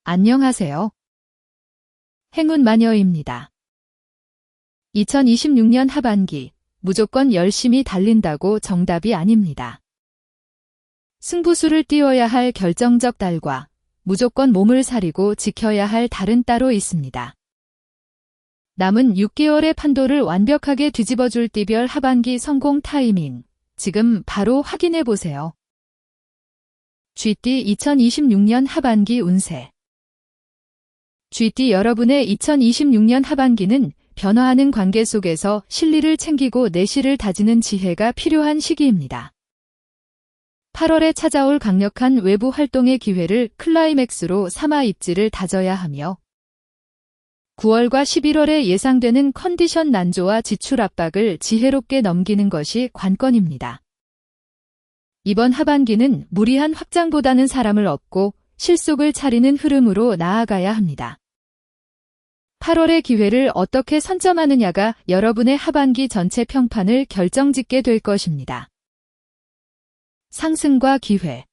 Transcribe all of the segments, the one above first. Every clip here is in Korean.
안녕하세요. 행운 마녀입니다. 2026년 하반기, 무조건 열심히 달린다고 정답이 아닙니다. 승부수를 띄워야 할 결정적 달과 무조건 몸을 사리고 지켜야 할 달은 따로 있습니다. 남은 6개월의 판도를 완벽하게 뒤집어줄 띠별 하반기 성공 타이밍, 지금 바로 확인해보세요. 쥐띠 2026년 하반기 운세. 쥐띠 여러분의 2026년 하반기는 변화하는 관계 속에서 실리를 챙기고 내실을 다지는 지혜가 필요한 시기입니다. 8월에 찾아올 강력한 외부 활동의 기회를 클라이맥스로 삼아 입지를 다져야 하며 9월과 11월에 예상되는 컨디션 난조와 지출 압박을 지혜롭게 넘기는 것이 관건입니다. 이번 하반기는 무리한 확장보다는 사람을 얻고 실속을 차리는 흐름으로 나아가야 합니다. 8월의 기회를 어떻게 선점하느냐가 여러분의 하반기 전체 평판을 결정짓게 될 것입니다. 상승과 기회.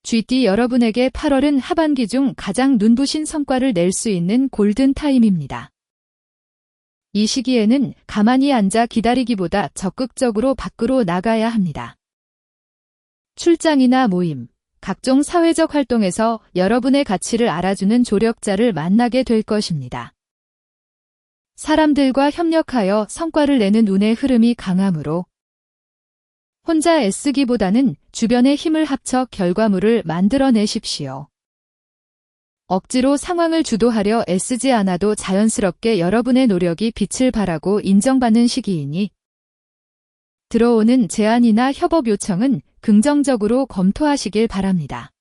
쥐띠 여러분에게 8월은 하반기 중 가장 눈부신 성과를 낼 수 있는 골든 타임입니다. 이 시기에는 가만히 앉아 기다리기보다 적극적으로 밖으로 나가야 합니다. 출장이나 모임, 각종 사회적 활동에서 여러분의 가치를 알아주는 조력자를 만나게 될 것입니다. 사람들과 협력하여 성과를 내는 운의 흐름이 강하므로 혼자 애쓰기보다는 주변의 힘을 합쳐 결과물을 만들어내십시오. 억지로 상황을 주도하려 애쓰지 않아도 자연스럽게 여러분의 노력이 빛을 발하고 인정받는 시기이니 들어오는 제안이나 협업 요청은 긍정적으로 검토하시길 바랍니다.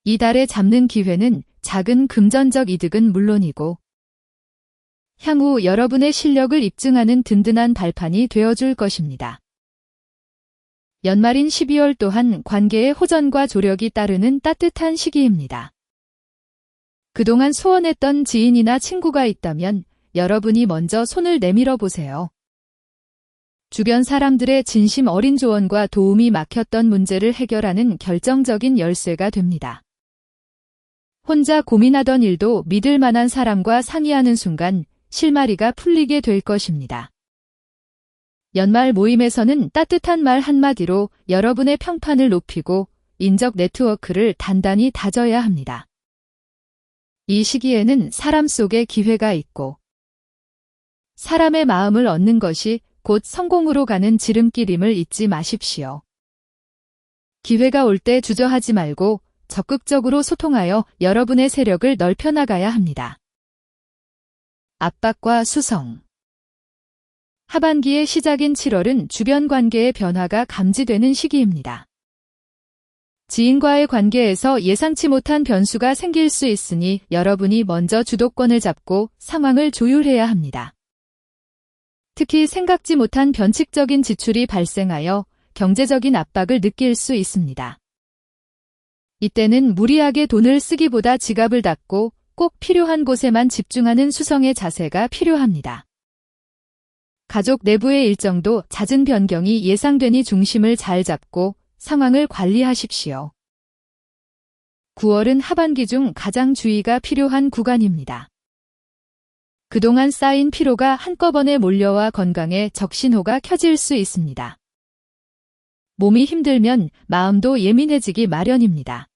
이달에 잡는 기회는 작은 금전적 이득은 물론이고 향후 여러분의 실력을 입증하는 든든한 발판이 되어줄 것입니다. 연말인 12월 또한 관계의 호전과 조력이 따르는 따뜻한 시기입니다. 그동안 소원했던 지인이나 친구가 있다면 여러분이 먼저 손을 내밀어 보세요. 주변 사람들의 진심 어린 조언과 도움이 막혔던 문제를 해결하는 결정적인 열쇠가 됩니다. 혼자 고민하던 일도 믿을 만한 사람과 상의하는 순간 실마리가 풀리게 될 것입니다. 연말 모임에서는 따뜻한 말 한마디로 여러분의 평판을 높이고 인적 네트워크를 단단히 다져야 합니다. 이 시기에는 사람 속에 기회가 있고 사람의 마음을 얻는 것이 곧 성공으로 가는 지름길임을 잊지 마십시오. 기회가 올 때 주저하지 말고 적극적으로 소통하여 여러분의 세력을 넓혀나가야 합니다. 압박과 수성. 하반기의 시작인 7월은 주변 관계의 변화가 감지되는 시기입니다. 지인과의 관계에서 예상치 못한 변수가 생길 수 있으니 여러분이 먼저 주도권을 잡고 상황을 조율해야 합니다. 특히 생각지 못한 변칙적인 지출이 발생하여 경제적인 압박을 느낄 수 있습니다. 이때는 무리하게 돈을 쓰기보다 지갑을 닫고 꼭 필요한 곳에만 집중하는 수성의 자세가 필요합니다. 가족 내부의 일정도 잦은 변경이 예상되니 중심을 잘 잡고 상황을 관리하십시오. 9월은 하반기 중 가장 주의가 필요한 구간입니다. 그동안 쌓인 피로가 한꺼번에 몰려와 건강에 적신호가 켜질 수 있습니다. 몸이 힘들면 마음도 예민해지기 마련입니다.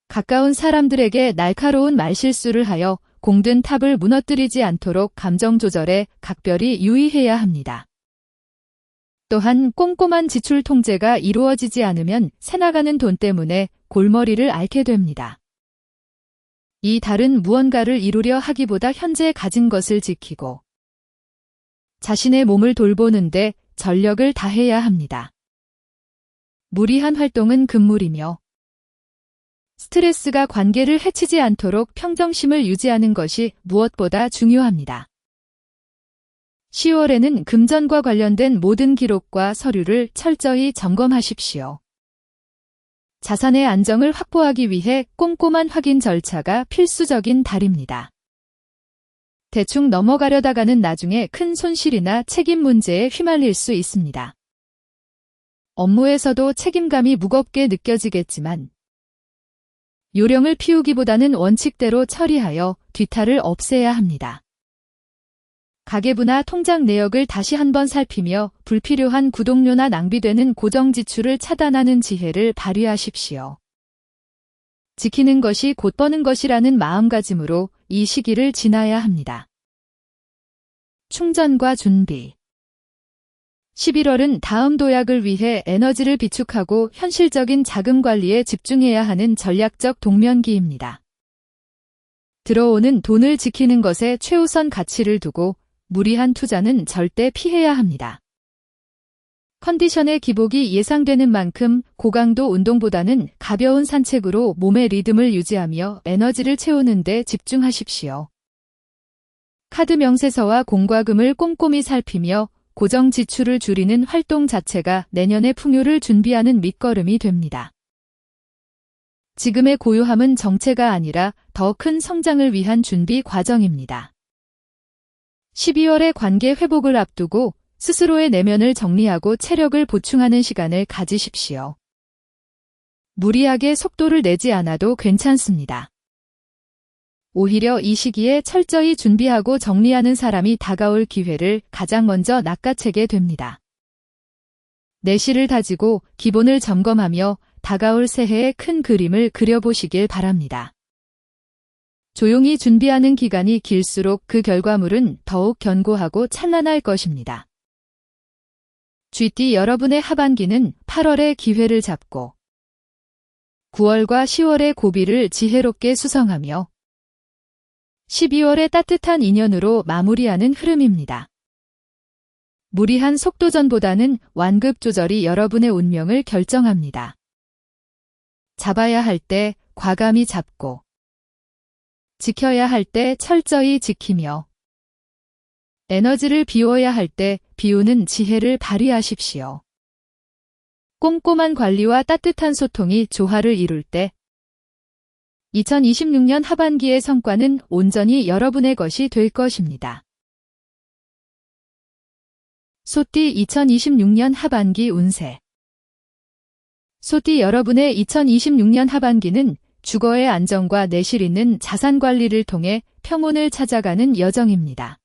가까운 사람들에게 날카로운 말실수를 하여 공든 탑을 무너뜨리지 않도록 감정 조절에 각별히 유의해야 합니다. 또한 꼼꼼한 지출 통제가 이루어지지 않으면 새나가는 돈 때문에 골머리를 앓게 됩니다. 이 달은 무언가를 이루려 하기보다 현재 가진 것을 지키고 자신의 몸을 돌보는데 전력을 다해야 합니다. 무리한 활동은 금물이며 스트레스가 관계를 해치지 않도록 평정심을 유지하는 것이 무엇보다 중요합니다. 10월에는 금전과 관련된 모든 기록과 서류를 철저히 점검하십시오. 자산의 안정을 확보하기 위해 꼼꼼한 확인 절차가 필수적인 달입니다. 대충 넘어가려다가는 나중에 큰 손실이나 책임 문제에 휘말릴 수 있습니다. 업무에서도 책임감이 무겁게 느껴지겠지만 요령을 피우기보다는 원칙대로 처리하여 뒤탈을 없애야 합니다. 가계부나 통장 내역을 다시 한번 살피며 불필요한 구독료나 낭비되는 고정 지출을 차단하는 지혜를 발휘하십시오. 지키는 것이 곧 버는 것이라는 마음가짐으로 이 시기를 지나야 합니다. 충전과 준비. 11월은 다음 도약을 위해 에너지를 비축하고 현실적인 자금 관리에 집중해야 하는 전략적 동면기입니다. 들어오는 돈을 지키는 것에 최우선 가치를 두고 무리한 투자는 절대 피해야 합니다. 컨디션의 기복이 예상되는 만큼 고강도 운동보다는 가벼운 산책으로 몸의 리듬을 유지하며 에너지를 채우는 데 집중하십시오. 카드 명세서와 공과금을 꼼꼼히 살피며 고정 지출을 줄이는 활동 자체가 내년의 풍요를 준비하는 밑거름이 됩니다. 지금의 고요함은 정체가 아니라 더 큰 성장을 위한 준비 과정입니다. 12월의 관계 회복을 앞두고 스스로의 내면을 정리하고 체력을 보충하는 시간을 가지십시오. 무리하게 속도를 내지 않아도 괜찮습니다. 오히려 이 시기에 철저히 준비하고 정리하는 사람이 다가올 기회를 가장 먼저 낚아채게 됩니다. 내실을 다지고 기본을 점검하며 다가올 새해의 큰 그림을 그려보시길 바랍니다. 조용히 준비하는 기간이 길수록 그 결과물은 더욱 견고하고 찬란할 것입니다. GT 여러분의 하반기는 8월의 기회를 잡고 9월과 10월의 고비를 지혜롭게 수성하며 12월의 따뜻한 인연으로 마무리하는 흐름입니다. 무리한 속도전보다는 완급 조절이 여러분의 운명을 결정합니다. 잡아야 할 때 과감히 잡고 지켜야 할 때 철저히 지키며 에너지를 비워야 할 때 비우는 지혜를 발휘하십시오. 꼼꼼한 관리와 따뜻한 소통이 조화를 이룰 때 2026년 하반기의 성과는 온전히 여러분의 것이 될 것입니다. 소띠 2026년 하반기 운세. 소띠 여러분의 2026년 하반기는 주거의 안정과 내실 있는 자산 관리를 통해 평온을 찾아가는 여정입니다.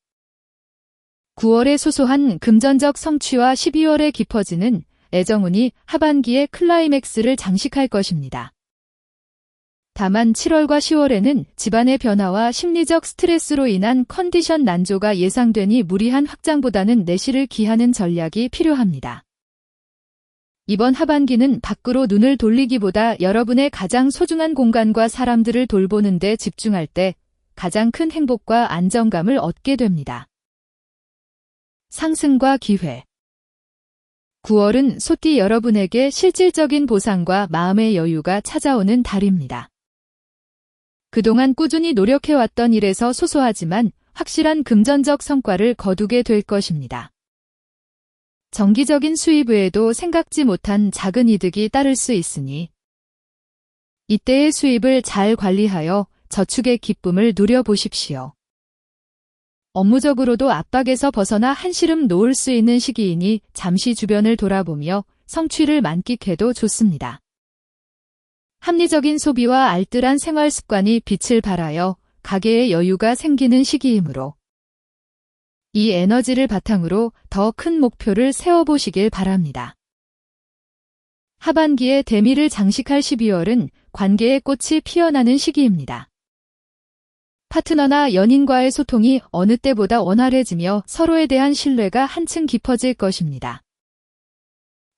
9월의 소소한 금전적 성취와 12월에 깊어지는 애정운이 하반기의 클라이맥스를 장식할 것입니다. 다만 7월과 10월에는 집안의 변화와 심리적 스트레스로 인한 컨디션 난조가 예상되니 무리한 확장보다는 내실을 기하는 전략이 필요합니다. 이번 하반기는 밖으로 눈을 돌리기보다 여러분의 가장 소중한 공간과 사람들을 돌보는 데 집중할 때 가장 큰 행복과 안정감을 얻게 됩니다. 상승과 기회. 9월은 소띠 여러분에게 실질적인 보상과 마음의 여유가 찾아오는 달입니다. 그동안 꾸준히 노력해왔던 일에서 소소하지만 확실한 금전적 성과를 거두게 될 것입니다. 정기적인 수입 외에도 생각지 못한 작은 이득이 따를 수 있으니 이때의 수입을 잘 관리하여 저축의 기쁨을 누려보십시오. 업무적으로도 압박에서 벗어나 한시름 놓을 수 있는 시기이니 잠시 주변을 돌아보며 성취를 만끽해도 좋습니다. 합리적인 소비와 알뜰한 생활 습관이 빛을 발하여 가계에 여유가 생기는 시기이므로 이 에너지를 바탕으로 더 큰 목표를 세워보시길 바랍니다. 하반기에 대미를 장식할 12월은 관계의 꽃이 피어나는 시기입니다. 파트너나 연인과의 소통이 어느 때보다 원활해지며 서로에 대한 신뢰가 한층 깊어질 것입니다.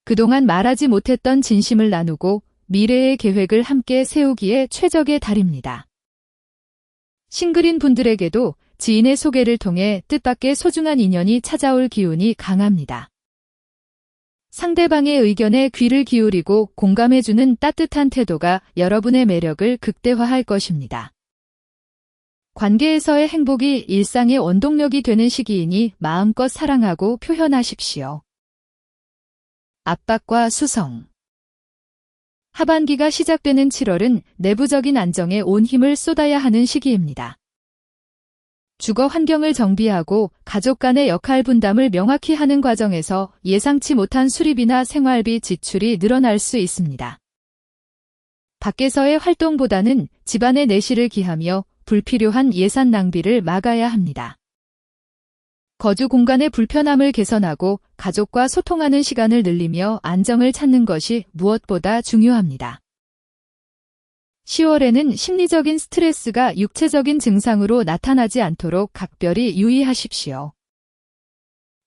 그동안 말하지 못했던 진심을 나누고 미래의 계획을 함께 세우기에 최적의 달입니다. 싱글인 분들에게도 지인의 소개를 통해 뜻밖의 소중한 인연이 찾아올 기운이 강합니다. 상대방의 의견에 귀를 기울이고 공감해주는 따뜻한 태도가 여러분의 매력을 극대화할 것입니다. 관계에서의 행복이 일상의 원동력이 되는 시기이니 마음껏 사랑하고 표현하십시오. 압박과 수성. 하반기가 시작되는 7월은 내부적인 안정에 온 힘을 쏟아야 하는 시기입니다. 주거 환경을 정비하고 가족 간의 역할 분담을 명확히 하는 과정에서 예상치 못한 수리비나 생활비 지출이 늘어날 수 있습니다. 밖에서의 활동보다는 집안의 내실을 기하며 불필요한 예산 낭비를 막아야 합니다. 거주 공간의 불편함을 개선하고 가족과 소통하는 시간을 늘리며 안정을 찾는 것이 무엇보다 중요합니다. 10월에는 심리적인 스트레스가 육체적인 증상으로 나타나지 않도록 각별히 유의하십시오.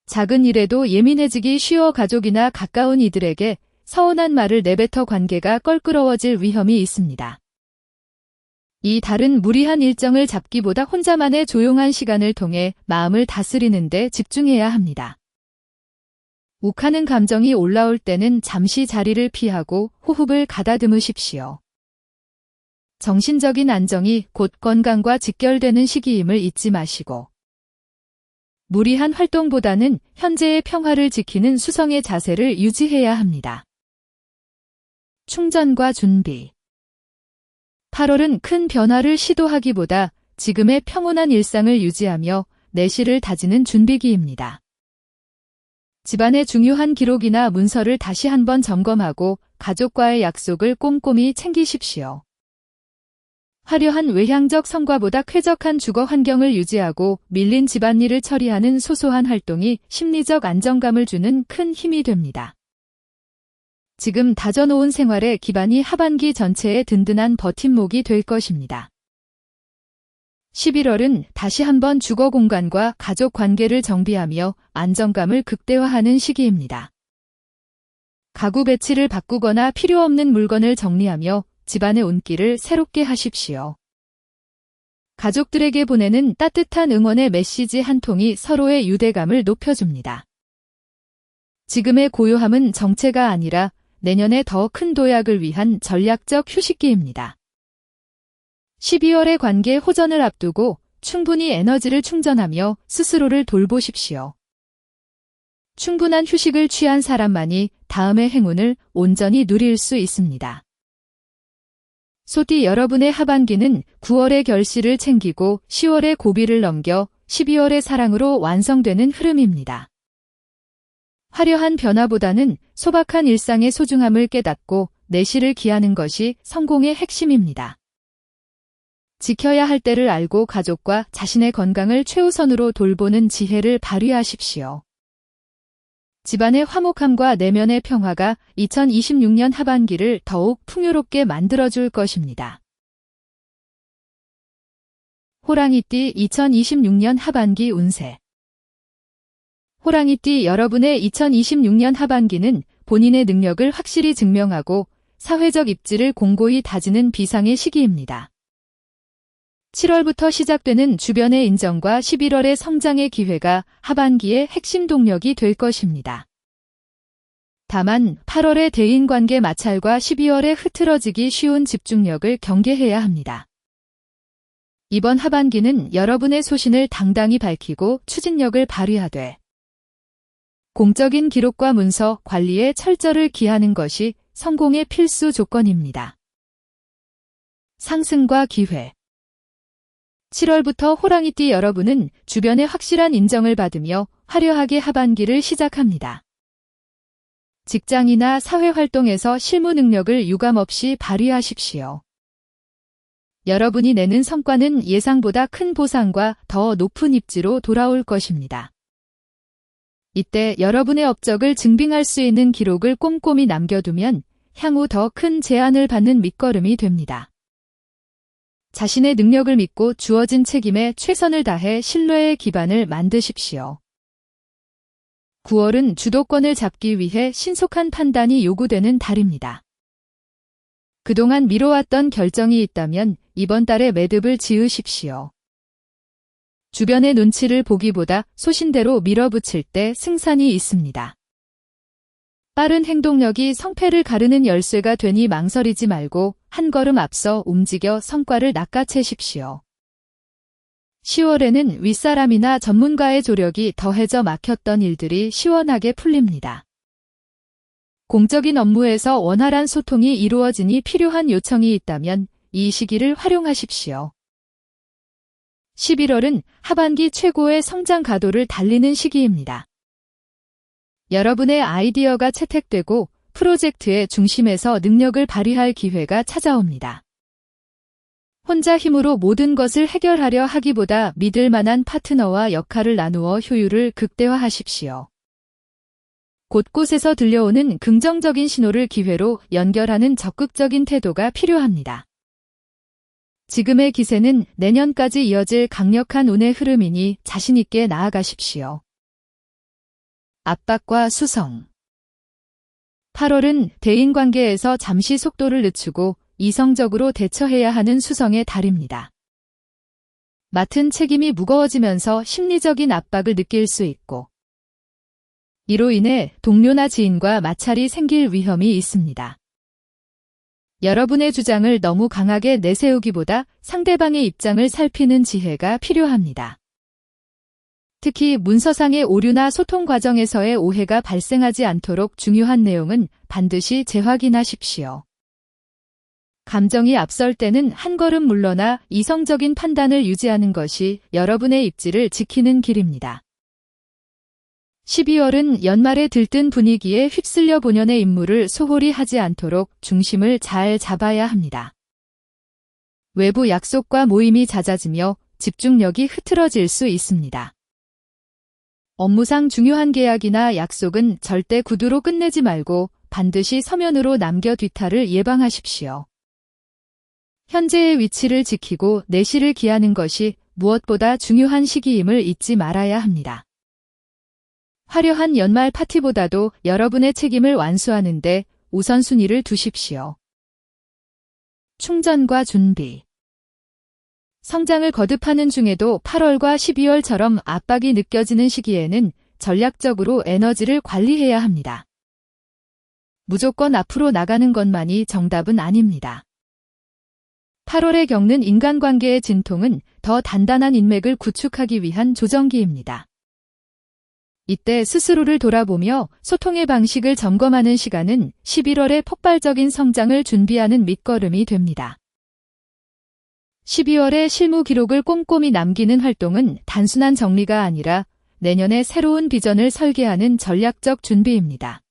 작은 일에도 예민해지기 쉬워 가족이나 가까운 이들에게 서운한 말을 내뱉어 관계가 껄끄러워질 위험이 있습니다. 이 달은 무리한 일정을 잡기보다 혼자만의 조용한 시간을 통해 마음을 다스리는 데 집중해야 합니다. 욱하는 감정이 올라올 때는 잠시 자리를 피하고 호흡을 가다듬으십시오. 정신적인 안정이 곧 건강과 직결되는 시기임을 잊지 마시고 무리한 활동보다는 현재의 평화를 지키는 수성의 자세를 유지해야 합니다. 충전과 준비 8월은 큰 변화를 시도하기보다 지금의 평온한 일상을 유지하며 내실을 다지는 준비기입니다. 집안의 중요한 기록이나 문서를 다시 한번 점검하고 가족과의 약속을 꼼꼼히 챙기십시오. 화려한 외향적 성과보다 쾌적한 주거 환경을 유지하고 밀린 집안일을 처리하는 소소한 활동이 심리적 안정감을 주는 큰 힘이 됩니다. 지금 다져놓은 생활의 기반이 하반기 전체의 든든한 버팀목이 될 것입니다. 11월은 다시 한번 주거 공간과 가족 관계를 정비하며 안정감을 극대화하는 시기입니다. 가구 배치를 바꾸거나 필요 없는 물건을 정리하며 집안의 온기를 새롭게 하십시오. 가족들에게 보내는 따뜻한 응원의 메시지 한 통이 서로의 유대감을 높여줍니다. 지금의 고요함은 정체가 아니라 내년에 더 큰 도약을 위한 전략적 휴식기입니다. 12월의 관계 호전을 앞두고 충분히 에너지를 충전하며 스스로를 돌보십시오. 충분한 휴식을 취한 사람만이 다음의 행운을 온전히 누릴 수 있습니다. 소띠 여러분의 하반기는 9월의 결실을 챙기고 10월의 고비를 넘겨 12월의 사랑으로 완성되는 흐름입니다. 화려한 변화보다는 소박한 일상의 소중함을 깨닫고 내실을 기하는 것이 성공의 핵심입니다. 지켜야 할 때를 알고 가족과 자신의 건강을 최우선으로 돌보는 지혜를 발휘하십시오. 집안의 화목함과 내면의 평화가 2026년 하반기를 더욱 풍요롭게 만들어줄 것입니다. 호랑이띠 2026년 하반기 운세. 호랑이띠 여러분의 2026년 하반기는 본인의 능력을 확실히 증명하고 사회적 입지를 공고히 다지는 비상의 시기입니다. 7월부터 시작되는 주변의 인정과 11월의 성장의 기회가 하반기의 핵심 동력이 될 것입니다. 다만 8월의 대인관계 마찰과 12월의 흐트러지기 쉬운 집중력을 경계해야 합니다. 이번 하반기는 여러분의 소신을 당당히 밝히고 추진력을 발휘하되 공적인 기록과 문서 관리에 철저를 기하는 것이 성공의 필수 조건입니다. 상승과 기회. 7월부터 호랑이띠 여러분은 주변의 확실한 인정을 받으며 화려하게 하반기를 시작합니다. 직장이나 사회활동에서 실무 능력을 유감없이 발휘하십시오. 여러분이 내는 성과는 예상보다 큰 보상과 더 높은 입지로 돌아올 것입니다. 이때 여러분의 업적을 증빙할 수 있는 기록을 꼼꼼히 남겨두면 향후 더 큰 제안을 받는 밑거름이 됩니다. 자신의 능력을 믿고 주어진 책임에 최선을 다해 신뢰의 기반을 만드십시오. 9월은 주도권을 잡기 위해 신속한 판단이 요구되는 달입니다. 그동안 미뤄왔던 결정이 있다면 이번 달에 매듭을 지으십시오. 주변의 눈치를 보기보다 소신대로 밀어붙일 때 승산이 있습니다. 빠른 행동력이 성패를 가르는 열쇠가 되니 망설이지 말고 한 걸음 앞서 움직여 성과를 낚아채십시오. 10월에는 윗사람이나 전문가의 조력이 더해져 막혔던 일들이 시원하게 풀립니다. 공적인 업무에서 원활한 소통이 이루어지니 필요한 요청이 있다면 이 시기를 활용하십시오. 11월은 하반기 최고의 성장 가도를 달리는 시기입니다. 여러분의 아이디어가 채택되고 프로젝트의 중심에서 능력을 발휘할 기회가 찾아옵니다. 혼자 힘으로 모든 것을 해결하려 하기보다 믿을 만한 파트너와 역할을 나누어 효율을 극대화하십시오. 곳곳에서 들려오는 긍정적인 신호를 기회로 연결하는 적극적인 태도가 필요합니다. 지금의 기세는 내년까지 이어질 강력한 운의 흐름이니 자신있게 나아가십시오. 압박과 수성. 8월은 대인관계에서 잠시 속도를 늦추고 이성적으로 대처해야 하는 수성의 달입니다. 맡은 책임이 무거워지면서 심리적인 압박을 느낄 수 있고, 이로 인해 동료나 지인과 마찰이 생길 위험이 있습니다. 여러분의 주장을 너무 강하게 내세우기보다 상대방의 입장을 살피는 지혜가 필요합니다. 특히 문서상의 오류나 소통 과정에서의 오해가 발생하지 않도록 중요한 내용은 반드시 재확인하십시오. 감정이 앞설 때는 한 걸음 물러나 이성적인 판단을 유지하는 것이 여러분의 입지를 지키는 길입니다. 12월은 연말에 들뜬 분위기에 휩쓸려 본연의 임무를 소홀히 하지 않도록 중심을 잘 잡아야 합니다. 외부 약속과 모임이 잦아지며 집중력이 흐트러질 수 있습니다. 업무상 중요한 계약이나 약속은 절대 구두로 끝내지 말고 반드시 서면으로 남겨 뒤탈을 예방하십시오. 현재의 위치를 지키고 내실을 기하는 것이 무엇보다 중요한 시기임을 잊지 말아야 합니다. 화려한 연말 파티보다도 여러분의 책임을 완수하는 데 우선순위를 두십시오. 충전과 준비. 성장을 거듭하는 중에도 8월과 12월처럼 압박이 느껴지는 시기에는 전략적으로 에너지를 관리해야 합니다. 무조건 앞으로 나가는 것만이 정답은 아닙니다. 8월에 겪는 인간관계의 진통은 더 단단한 인맥을 구축하기 위한 조정기입니다. 이때 스스로를 돌아보며 소통의 방식을 점검하는 시간은 11월의 폭발적인 성장을 준비하는 밑거름이 됩니다. 12월에 실무 기록을 꼼꼼히 남기는 활동은 단순한 정리가 아니라 내년의 새로운 비전을 설계하는 전략적 준비입니다.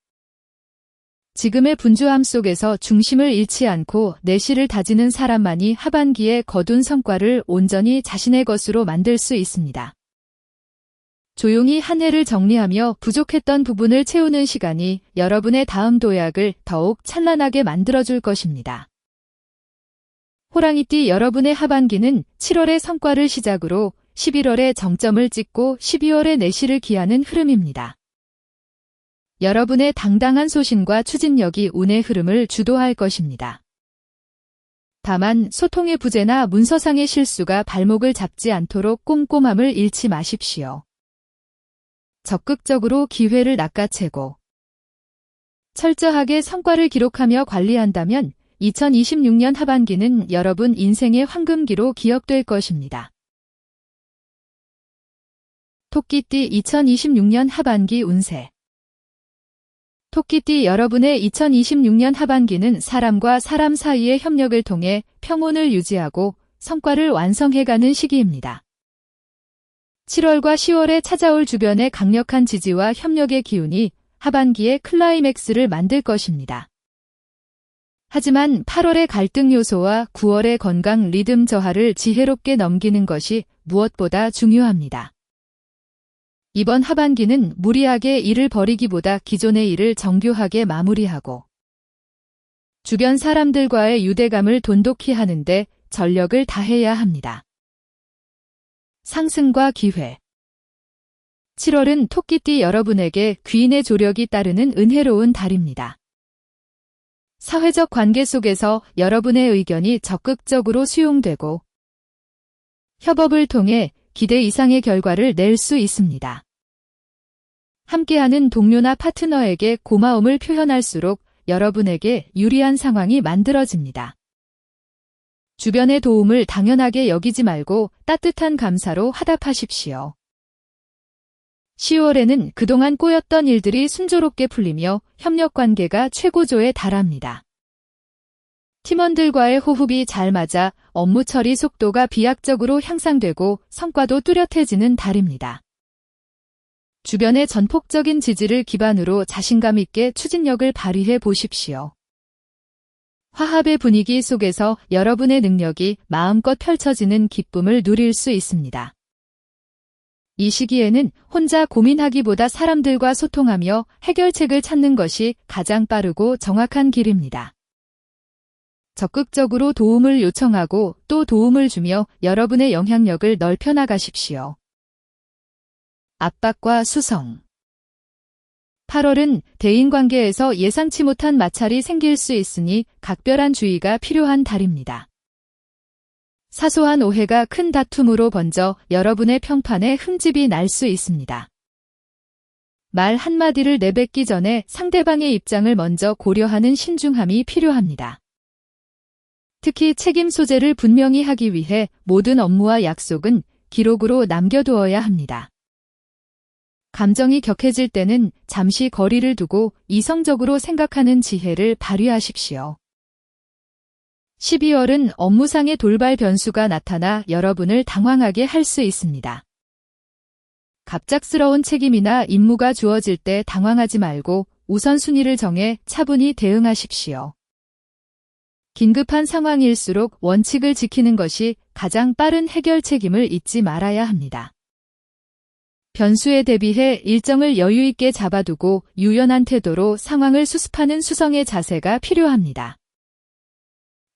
지금의 분주함 속에서 중심을 잃지 않고 내실을 다지는 사람만이 하반기에 거둔 성과를 온전히 자신의 것으로 만들 수 있습니다. 조용히 한 해를 정리하며 부족했던 부분을 채우는 시간이 여러분의 다음 도약을 더욱 찬란하게 만들어줄 것입니다. 호랑이띠 여러분의 하반기는 7월의 성과를 시작으로 11월에 정점을 찍고 12월에 내실을 기하는 흐름입니다. 여러분의 당당한 소신과 추진력이 운의 흐름을 주도할 것입니다. 다만 소통의 부재나 문서상의 실수가 발목을 잡지 않도록 꼼꼼함을 잃지 마십시오. 적극적으로 기회를 낚아채고 철저하게 성과를 기록하며 관리한다면 2026년 하반기는 여러분 인생의 황금기로 기억될 것입니다. 토끼띠 2026년 하반기 운세. 토끼띠 여러분의 2026년 하반기는 사람과 사람 사이의 협력을 통해 평온을 유지하고 성과를 완성해가는 시기입니다. 7월과 10월에 찾아올 주변의 강력한 지지와 협력의 기운이 하반기에 클라이맥스를 만들 것입니다. 하지만 8월의 갈등 요소와 9월의 건강 리듬 저하를 지혜롭게 넘기는 것이 무엇보다 중요합니다. 이번 하반기는 무리하게 일을 벌이기보다 기존의 일을 정교하게 마무리하고 주변 사람들과의 유대감을 돈독히 하는데 전력을 다해야 합니다. 상승과 기회. 7월은 토끼띠 여러분에게 귀인의 조력이 따르는 은혜로운 달입니다. 사회적 관계 속에서 여러분의 의견이 적극적으로 수용되고 협업을 통해 기대 이상의 결과를 낼 수 있습니다. 함께하는 동료나 파트너에게 고마움을 표현할수록 여러분에게 유리한 상황이 만들어집니다. 주변의 도움을 당연하게 여기지 말고 따뜻한 감사로 화답하십시오. 10월에는 그동안 꼬였던 일들이 순조롭게 풀리며 협력관계가 최고조에 달합니다. 팀원들과의 호흡이 잘 맞아 업무 처리 속도가 비약적으로 향상되고 성과도 뚜렷해지는 달입니다. 주변의 전폭적인 지지를 기반으로 자신감 있게 추진력을 발휘해 보십시오. 화합의 분위기 속에서 여러분의 능력이 마음껏 펼쳐지는 기쁨을 누릴 수 있습니다. 이 시기에는 혼자 고민하기보다 사람들과 소통하며 해결책을 찾는 것이 가장 빠르고 정확한 길입니다. 적극적으로 도움을 요청하고 또 도움을 주며 여러분의 영향력을 넓혀 나가십시오. 압박과 수성. 8월은 대인관계에서 예상치 못한 마찰이 생길 수 있으니 각별한 주의가 필요한 달입니다. 사소한 오해가 큰 다툼으로 번져 여러분의 평판에 흠집이 날 수 있습니다. 말 한마디를 내뱉기 전에 상대방의 입장을 먼저 고려하는 신중함이 필요합니다. 특히 책임 소재를 분명히 하기 위해 모든 업무와 약속은 기록으로 남겨두어야 합니다. 감정이 격해질 때는 잠시 거리를 두고 이성적으로 생각하는 지혜를 발휘하십시오. 12월은 업무상의 돌발 변수가 나타나 여러분을 당황하게 할 수 있습니다. 갑작스러운 책임이나 임무가 주어질 때 당황하지 말고 우선순위를 정해 차분히 대응하십시오. 긴급한 상황일수록 원칙을 지키는 것이 가장 빠른 해결책임을 잊지 말아야 합니다. 변수에 대비해 일정을 여유 있게 잡아두고 유연한 태도로 상황을 수습하는 수성의 자세가 필요합니다.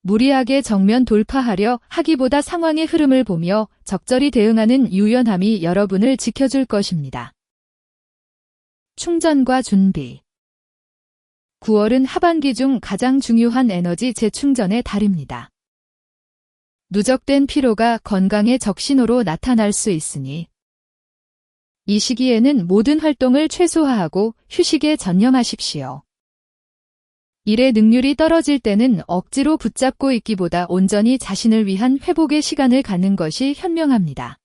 무리하게 정면 돌파하려 하기보다 상황의 흐름을 보며 적절히 대응하는 유연함이 여러분을 지켜줄 것입니다. 충전과 준비. 9월은 하반기 중 가장 중요한 에너지 재충전의 달입니다. 누적된 피로가 건강의 적신호로 나타날 수 있으니 이 시기에는 모든 활동을 최소화하고 휴식에 전념하십시오. 일의 능률이 떨어질 때는 억지로 붙잡고 있기보다 온전히 자신을 위한 회복의 시간을 갖는 것이 현명합니다.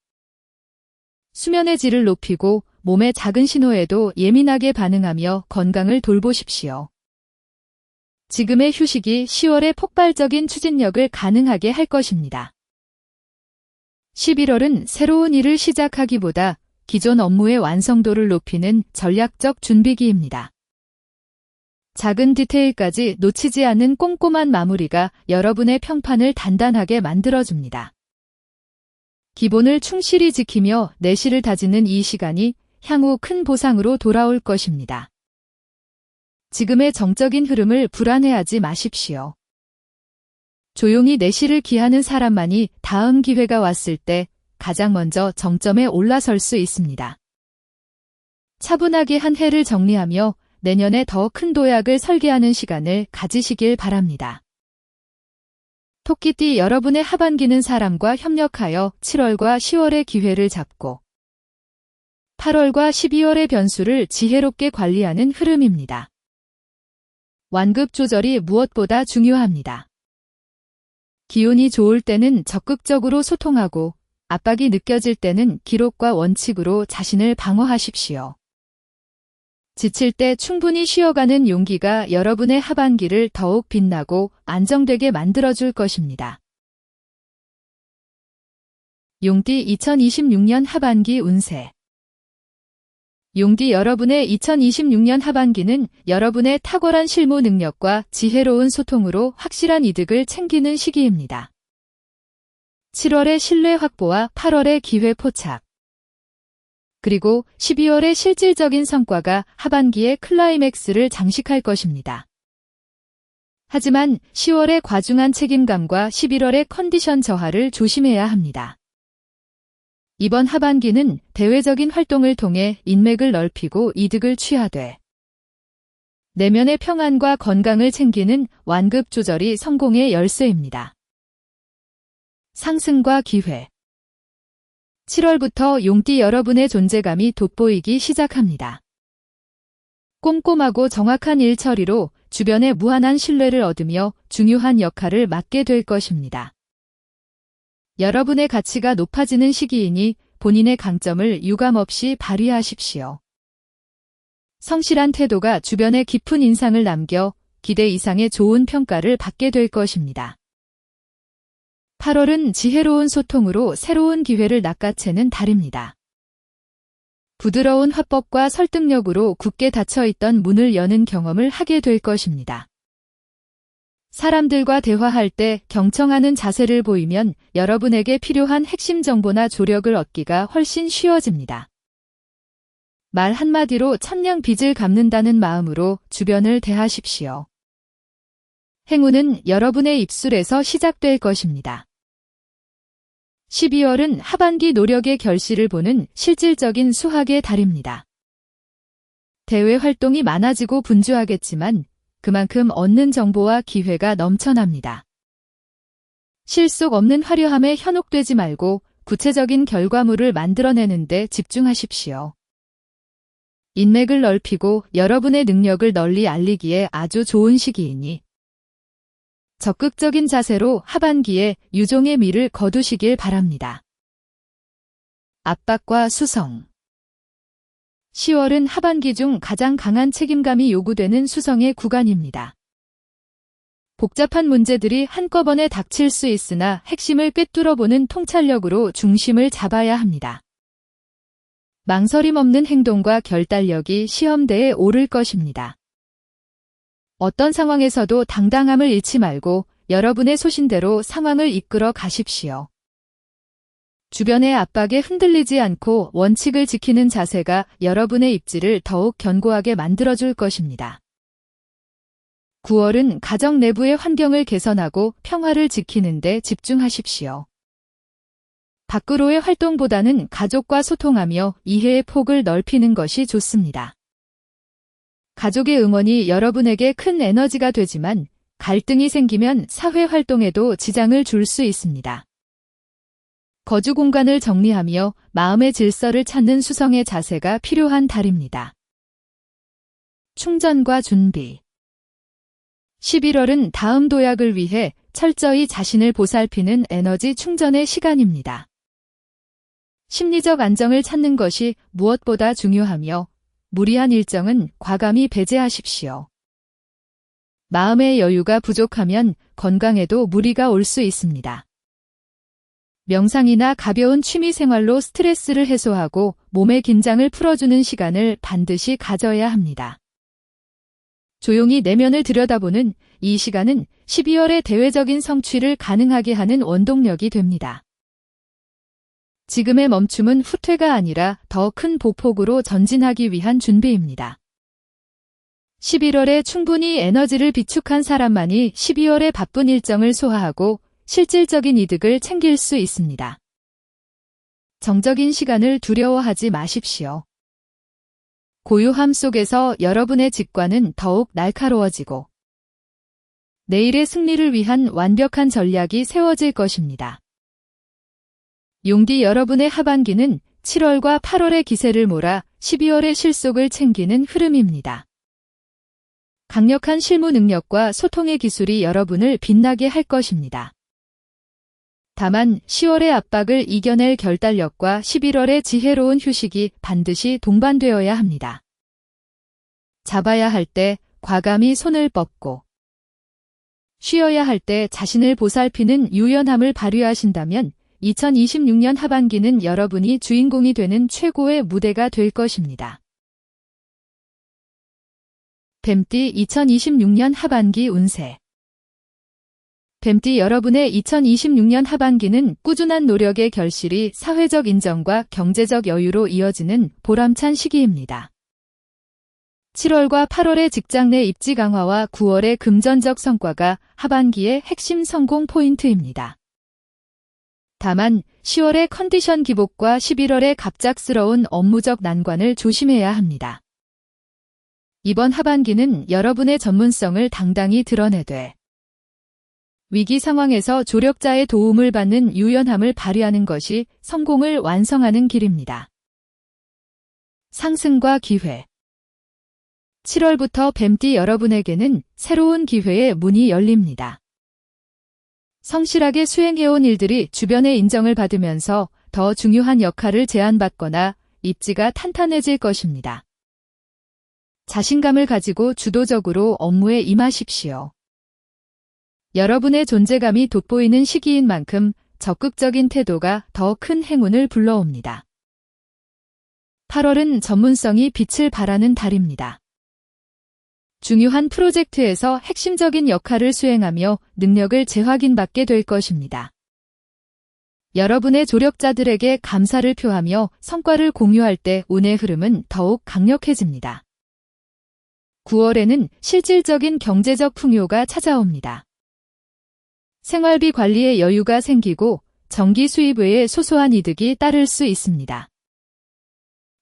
수면의 질을 높이고 몸의 작은 신호에도 예민하게 반응하며 건강을 돌보십시오. 지금의 휴식이 10월의 폭발적인 추진력을 가능하게 할 것입니다. 11월은 새로운 일을 시작하기보다 기존 업무의 완성도를 높이는 전략적 준비기입니다. 작은 디테일까지 놓치지 않는 꼼꼼한 마무리가 여러분의 평판을 단단하게 만들어줍니다. 기본을 충실히 지키며 내실을 다지는 이 시간이 향후 큰 보상으로 돌아올 것입니다. 지금의 정적인 흐름을 불안해하지 마십시오. 조용히 내실을 기하는 사람만이 다음 기회가 왔을 때 가장 먼저 정점에 올라설 수 있습니다. 차분하게 한 해를 정리하며 내년에 더 큰 도약을 설계하는 시간을 가지시길 바랍니다. 토끼띠 여러분의 하반기는 사람과 협력하여 7월과 10월의 기회를 잡고 8월과 12월의 변수를 지혜롭게 관리하는 흐름입니다. 완급 조절이 무엇보다 중요합니다. 기운이 좋을 때는 적극적으로 소통하고 압박이 느껴질 때는 기록과 원칙으로 자신을 방어하십시오. 지칠 때 충분히 쉬어가는 용기가 여러분의 하반기를 더욱 빛나고 안정되게 만들어줄 것입니다. 용띠 2026년 하반기 운세. 용띠 여러분의 2026년 하반기는 여러분의 탁월한 실무 능력과 지혜로운 소통으로 확실한 이득을 챙기는 시기입니다. 7월의 신뢰 확보와 8월의 기회 포착, 그리고 12월의 실질적인 성과가 하반기의 클라이맥스를 장식할 것입니다. 하지만 10월의 과중한 책임감과 11월의 컨디션 저하를 조심해야 합니다. 이번 하반기는 대외적인 활동을 통해 인맥을 넓히고 이득을 취하되 내면의 평안과 건강을 챙기는 완급 조절이 성공의 열쇠입니다. 상승과 기회. 7월부터 용띠 여러분의 존재감이 돋보이기 시작합니다. 꼼꼼하고 정확한 일 처리로 주변의 무한한 신뢰를 얻으며 중요한 역할을 맡게 될 것입니다. 여러분의 가치가 높아지는 시기이니 본인의 강점을 유감없이 발휘하십시오. 성실한 태도가 주변에 깊은 인상을 남겨 기대 이상의 좋은 평가를 받게 될 것입니다. 8월은 지혜로운 소통으로 새로운 기회를 낚아채는 달입니다. 부드러운 화법과 설득력으로 굳게 닫혀있던 문을 여는 경험을 하게 될 것입니다. 사람들과 대화할 때 경청하는 자세를 보이면 여러분에게 필요한 핵심 정보나 조력을 얻기가 훨씬 쉬워집니다. 말 한마디로 천냥 빚을 갚는다는 마음으로 주변을 대하십시오. 행운은 여러분의 입술에서 시작될 것입니다. 12월은 하반기 노력의 결실을 보는 실질적인 수확의 달입니다. 대외 활동이 많아지고 분주하겠지만 그만큼 얻는 정보와 기회가 넘쳐납니다. 실속 없는 화려함에 현혹되지 말고 구체적인 결과물을 만들어내는 데 집중하십시오. 인맥을 넓히고 여러분의 능력을 널리 알리기에 아주 좋은 시기이니 적극적인 자세로 하반기에 유종의 미를 거두시길 바랍니다. 압박과 수성 10월은 하반기 중 가장 강한 책임감이 요구되는 수성의 구간입니다. 복잡한 문제들이 한꺼번에 닥칠 수 있으나 핵심을 꿰뚫어보는 통찰력으로 중심을 잡아야 합니다. 망설임 없는 행동과 결단력이 시험대에 오를 것입니다. 어떤 상황에서도 당당함을 잃지 말고 여러분의 소신대로 상황을 이끌어 가십시오. 주변의 압박에 흔들리지 않고 원칙을 지키는 자세가 여러분의 입지를 더욱 견고하게 만들어줄 것입니다. 9월은 가정 내부의 환경을 개선하고 평화를 지키는 데 집중하십시오. 밖으로의 활동보다는 가족과 소통하며 이해의 폭을 넓히는 것이 좋습니다. 가족의 응원이 여러분에게 큰 에너지가 되지만 갈등이 생기면 사회 활동에도 지장을 줄 수 있습니다. 거주 공간을 정리하며 마음의 질서를 찾는 수성의 자세가 필요한 달입니다. 충전과 준비 11월은 다음 도약을 위해 철저히 자신을 보살피는 에너지 충전의 시간입니다. 심리적 안정을 찾는 것이 무엇보다 중요하며 무리한 일정은 과감히 배제하십시오. 마음의 여유가 부족하면 건강에도 무리가 올 수 있습니다. 명상이나 가벼운 취미 생활로 스트레스를 해소하고 몸의 긴장을 풀어주는 시간을 반드시 가져야 합니다. 조용히 내면을 들여다보는 이 시간은 12월의 대외적인 성취를 가능하게 하는 원동력이 됩니다. 지금의 멈춤은 후퇴가 아니라 더 큰 보폭으로 전진하기 위한 준비입니다. 11월에 충분히 에너지를 비축한 사람만이 12월의 바쁜 일정을 소화하고 실질적인 이득을 챙길 수 있습니다. 정적인 시간을 두려워하지 마십시오. 고요함 속에서 여러분의 직관은 더욱 날카로워지고 내일의 승리를 위한 완벽한 전략이 세워질 것입니다. 용기 여러분의 하반기는 7월과 8월의 기세를 몰아 12월의 실속을 챙기는 흐름입니다. 강력한 실무 능력과 소통의 기술이 여러분을 빛나게 할 것입니다. 다만 10월의 압박을 이겨낼 결단력과 11월의 지혜로운 휴식이 반드시 동반되어야 합니다. 잡아야 할 때 과감히 손을 뻗고 쉬어야 할 때 자신을 보살피는 유연함을 발휘하신다면 2026년 하반기는 여러분이 주인공이 되는 최고의 무대가 될 것입니다. 뱀띠 2026년 하반기 운세 뱀띠 여러분의 2026년 하반기는 꾸준한 노력의 결실이 사회적 인정과 경제적 여유로 이어지는 보람찬 시기입니다. 7월과 8월의 직장 내 입지 강화와 9월의 금전적 성과가 하반기의 핵심 성공 포인트입니다. 다만 10월의 컨디션 기복과 11월의 갑작스러운 업무적 난관을 조심해야 합니다. 이번 하반기는 여러분의 전문성을 당당히 드러내되 위기 상황에서 조력자의 도움을 받는 유연함을 발휘하는 것이 성공을 완성하는 길입니다. 상승과 기회 7월부터 뱀띠 여러분에게는 새로운 기회의 문이 열립니다. 성실하게 수행해온 일들이 주변의 인정을 받으면서 더 중요한 역할을 제안받거나 입지가 탄탄해질 것입니다. 자신감을 가지고 주도적으로 업무에 임하십시오. 여러분의 존재감이 돋보이는 시기인 만큼 적극적인 태도가 더 큰 행운을 불러옵니다. 8월은 전문성이 빛을 발하는 달입니다. 중요한 프로젝트에서 핵심적인 역할을 수행하며 능력을 재확인받게 될 것입니다. 여러분의 조력자들에게 감사를 표하며 성과를 공유할 때 운의 흐름은 더욱 강력해집니다. 9월에는 실질적인 경제적 풍요가 찾아옵니다. 생활비 관리에 여유가 생기고 정기 수입 외에 소소한 이득이 따를 수 있습니다.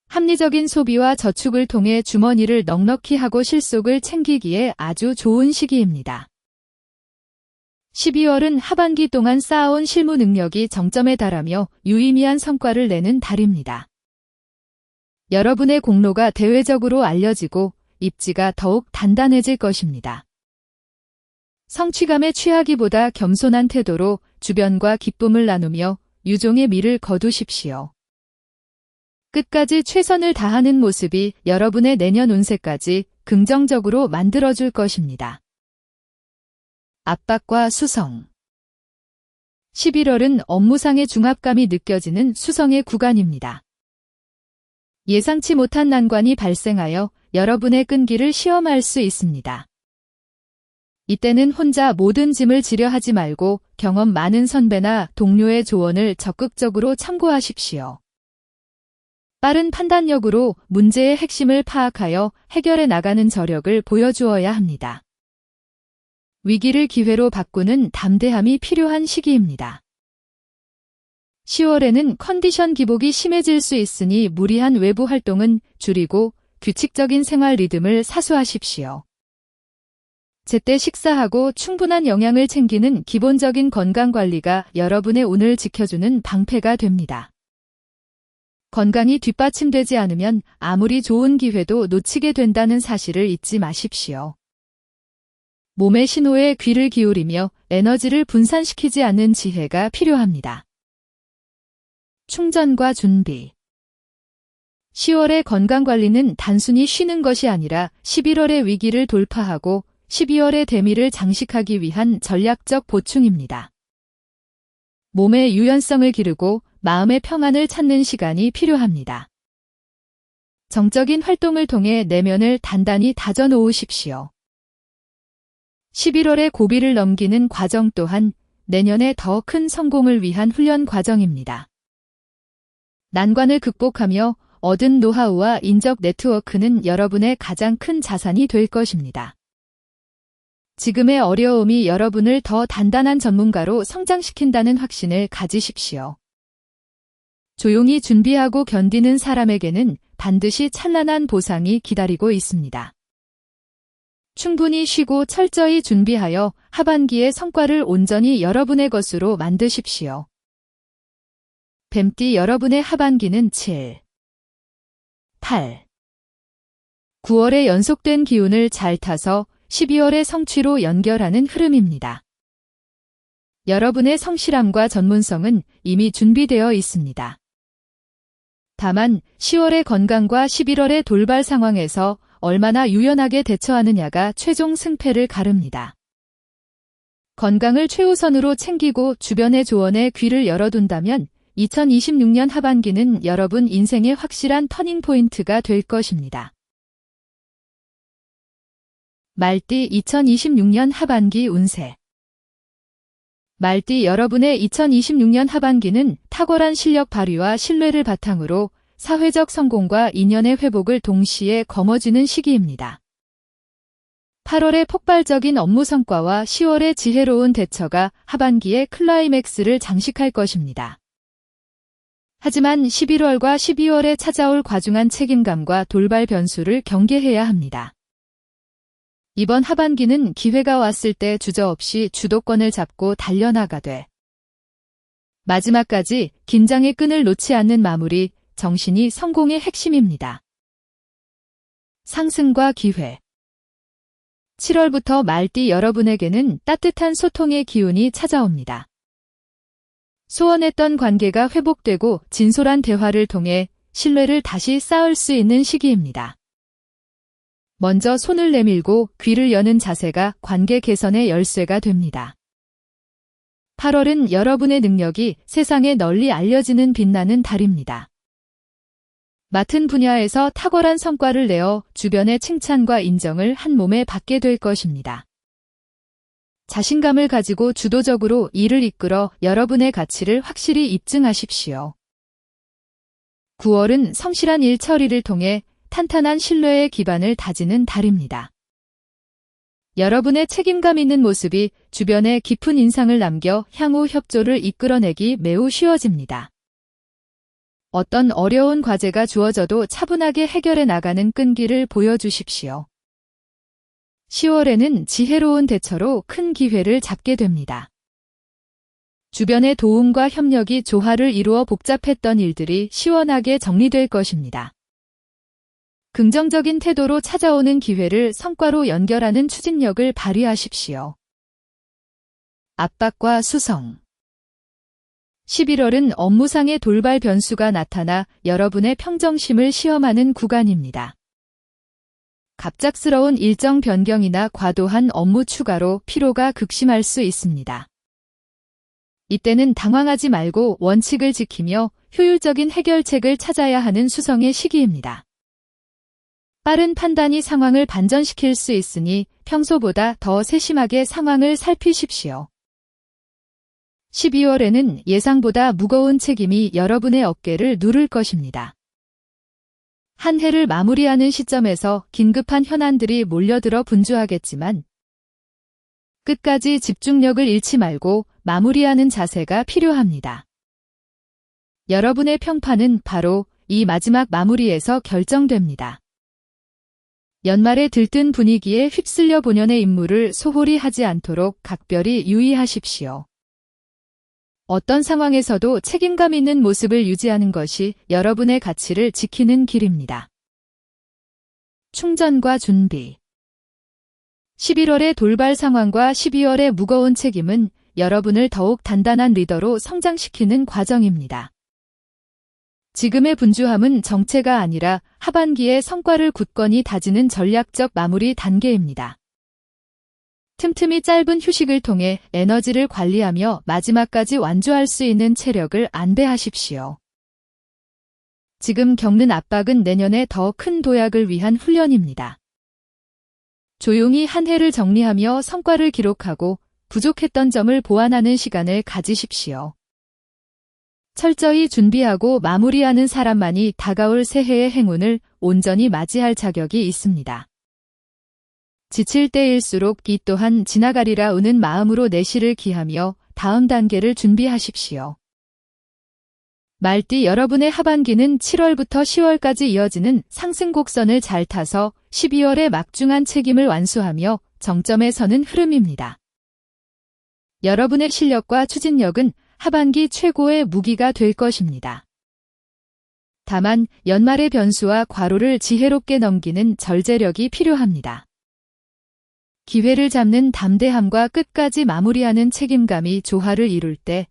합리적인 소비와 저축을 통해 주머니를 넉넉히 하고 실속을 챙기기에 아주 좋은 시기입니다. 12월은 하반기 동안 쌓아온 실무 능력이 정점에 달하며 유의미한 성과를 내는 달입니다. 여러분의 공로가 대외적으로 알려지고 입지가 더욱 단단해질 것입니다. 성취감에 취하기보다 겸손한 태도로 주변과 기쁨을 나누며 유종의 미를 거두십시오. 끝까지 최선을 다하는 모습이 여러분의 내년 운세까지 긍정적으로 만들어줄 것입니다. 압박과 수성. 11월은 업무상의 중압감이 느껴지는 수성의 구간입니다. 예상치 못한 난관이 발생하여 여러분의 끈기를 시험할 수 있습니다. 이때는 혼자 모든 짐을 지려 하지 말고 경험 많은 선배나 동료의 조언을 적극적으로 참고하십시오. 빠른 판단력으로 문제의 핵심을 파악하여 해결해 나가는 저력을 보여주어야 합니다. 위기를 기회로 바꾸는 담대함이 필요한 시기입니다. 10월에는 컨디션 기복이 심해질 수 있으니 무리한 외부 활동은 줄이고 규칙적인 생활 리듬을 사수하십시오. 제때 식사하고 충분한 영양을 챙기는 기본적인 건강관리가 여러분의 운을 지켜주는 방패가 됩니다. 건강이 뒷받침되지 않으면 아무리 좋은 기회도 놓치게 된다는 사실을 잊지 마십시오. 몸의 신호에 귀를 기울이며 에너지를 분산시키지 않는 지혜가 필요합니다. 충전과 준비. 10월의 건강관리는 단순히 쉬는 것이 아니라 11월의 위기를 돌파하고 12월의 대미를 장식하기 위한 전략적 보충입니다. 몸의 유연성을 기르고 마음의 평안을 찾는 시간이 필요합니다. 정적인 활동을 통해 내면을 단단히 다져 놓으십시오. 11월의 고비를 넘기는 과정 또한 내년에 더 큰 성공을 위한 훈련 과정입니다. 난관을 극복하며 얻은 노하우와 인적 네트워크는 여러분의 가장 큰 자산이 될 것입니다. 지금의 어려움이 여러분을 더 단단한 전문가로 성장시킨다는 확신을 가지십시오. 조용히 준비하고 견디는 사람에게는 반드시 찬란한 보상이 기다리고 있습니다. 충분히 쉬고 철저히 준비하여 하반기의 성과를 온전히 여러분의 것으로 만드십시오. 뱀띠 여러분의 하반기는 7, 8, 9월의 연속된 기운을 잘 타서 12월의 성취로 연결하는 흐름입니다. 여러분의 성실함과 전문성은 이미 준비되어 있습니다. 다만 10월의 건강과 11월의 돌발 상황에서 얼마나 유연하게 대처하느냐가 최종 승패를 가릅니다. 건강을 최우선으로 챙기고 주변의 조언에 귀를 열어둔다면 2026년 하반기는 여러분 인생의 확실한 터닝포인트가 될 것입니다. 말띠 2026년 하반기 운세. 말띠 여러분의 2026년 하반기는 탁월한 실력 발휘와 신뢰를 바탕으로 사회적 성공과 인연의 회복을 동시에 거머쥐는 시기입니다. 8월의 폭발적인 업무 성과와 10월의 지혜로운 대처가 하반기의 클라이맥스를 장식할 것입니다. 하지만 11월과 12월에 찾아올 과중한 책임감과 돌발 변수를 경계해야 합니다. 이번 하반기는 기회가 왔을 때 주저없이 주도권을 잡고 달려나가되 마지막까지 긴장의 끈을 놓지 않는 마무리, 정신이 성공의 핵심입니다. 상승과 기회. 7월부터 말띠 여러분에게는 따뜻한 소통의 기운이 찾아옵니다. 소원했던 관계가 회복되고 진솔한 대화를 통해 신뢰를 다시 쌓을 수 있는 시기입니다. 먼저 손을 내밀고 귀를 여는 자세가 관계 개선의 열쇠가 됩니다. 8월은 여러분의 능력이 세상에 널리 알려지는 빛나는 달입니다. 맡은 분야에서 탁월한 성과를 내어 주변의 칭찬과 인정을 한 몸에 받게 될 것입니다. 자신감을 가지고 주도적으로 일을 이끌어 여러분의 가치를 확실히 입증하십시오. 9월은 성실한 일 처리를 통해 탄탄한 신뢰의 기반을 다지는 달입니다. 여러분의 책임감 있는 모습이 주변에 깊은 인상을 남겨 향후 협조를 이끌어내기 매우 쉬워집니다. 어떤 어려운 과제가 주어져도 차분하게 해결해 나가는 끈기를 보여주십시오. 10월에는 지혜로운 대처로 큰 기회를 잡게 됩니다. 주변의 도움과 협력이 조화를 이루어 복잡했던 일들이 시원하게 정리될 것입니다. 긍정적인 태도로 찾아오는 기회를 성과로 연결하는 추진력을 발휘하십시오. 압박과 수성. 11월은 업무상의 돌발 변수가 나타나 여러분의 평정심을 시험하는 구간입니다. 갑작스러운 일정 변경이나 과도한 업무 추가로 피로가 극심할 수 있습니다. 이때는 당황하지 말고 원칙을 지키며 효율적인 해결책을 찾아야 하는 수성의 시기입니다. 빠른 판단이 상황을 반전시킬 수 있으니 평소보다 더 세심하게 상황을 살피십시오. 12월에는 예상보다 무거운 책임이 여러분의 어깨를 누를 것입니다. 한 해를 마무리하는 시점에서 긴급한 현안들이 몰려들어 분주하겠지만 끝까지 집중력을 잃지 말고 마무리하는 자세가 필요합니다. 여러분의 평판은 바로 이 마지막 마무리에서 결정됩니다. 연말에 들뜬 분위기에 휩쓸려 본연의 임무를 소홀히 하지 않도록 각별히 유의하십시오. 어떤 상황에서도 책임감 있는 모습을 유지하는 것이 여러분의 가치를 지키는 길입니다. 충전과 준비. 11월의 돌발 상황과 12월의 무거운 책임은 여러분을 더욱 단단한 리더로 성장시키는 과정입니다. 지금의 분주함은 정체가 아니라 하반기의 성과를 굳건히 다지는 전략적 마무리 단계입니다. 틈틈이 짧은 휴식을 통해 에너지를 관리하며 마지막까지 완주할 수 있는 체력을 안배하십시오. 지금 겪는 압박은 내년에 더 큰 도약을 위한 훈련입니다. 조용히 한 해를 정리하며 성과를 기록하고 부족했던 점을 보완하는 시간을 가지십시오. 철저히 준비하고 마무리하는 사람만이 다가올 새해의 행운을 온전히 맞이할 자격이 있습니다. 지칠 때일수록 이 또한 지나가리라 우는 마음으로 내실을 기하며 다음 단계를 준비하십시오. 말띠 여러분의 하반기는 7월부터 10월까지 이어지는 상승 곡선을 잘 타서 12월에 막중한 책임을 완수하며 정점에 서는 흐름입니다. 여러분의 실력과 추진력은 하반기 최고의 무기가 될 것입니다. 다만 연말의 변수와 과로를 지혜롭게 넘기는 절제력이 필요합니다. 기회를 잡는 담대함과 끝까지 마무리하는 책임감이 조화를 이룰 때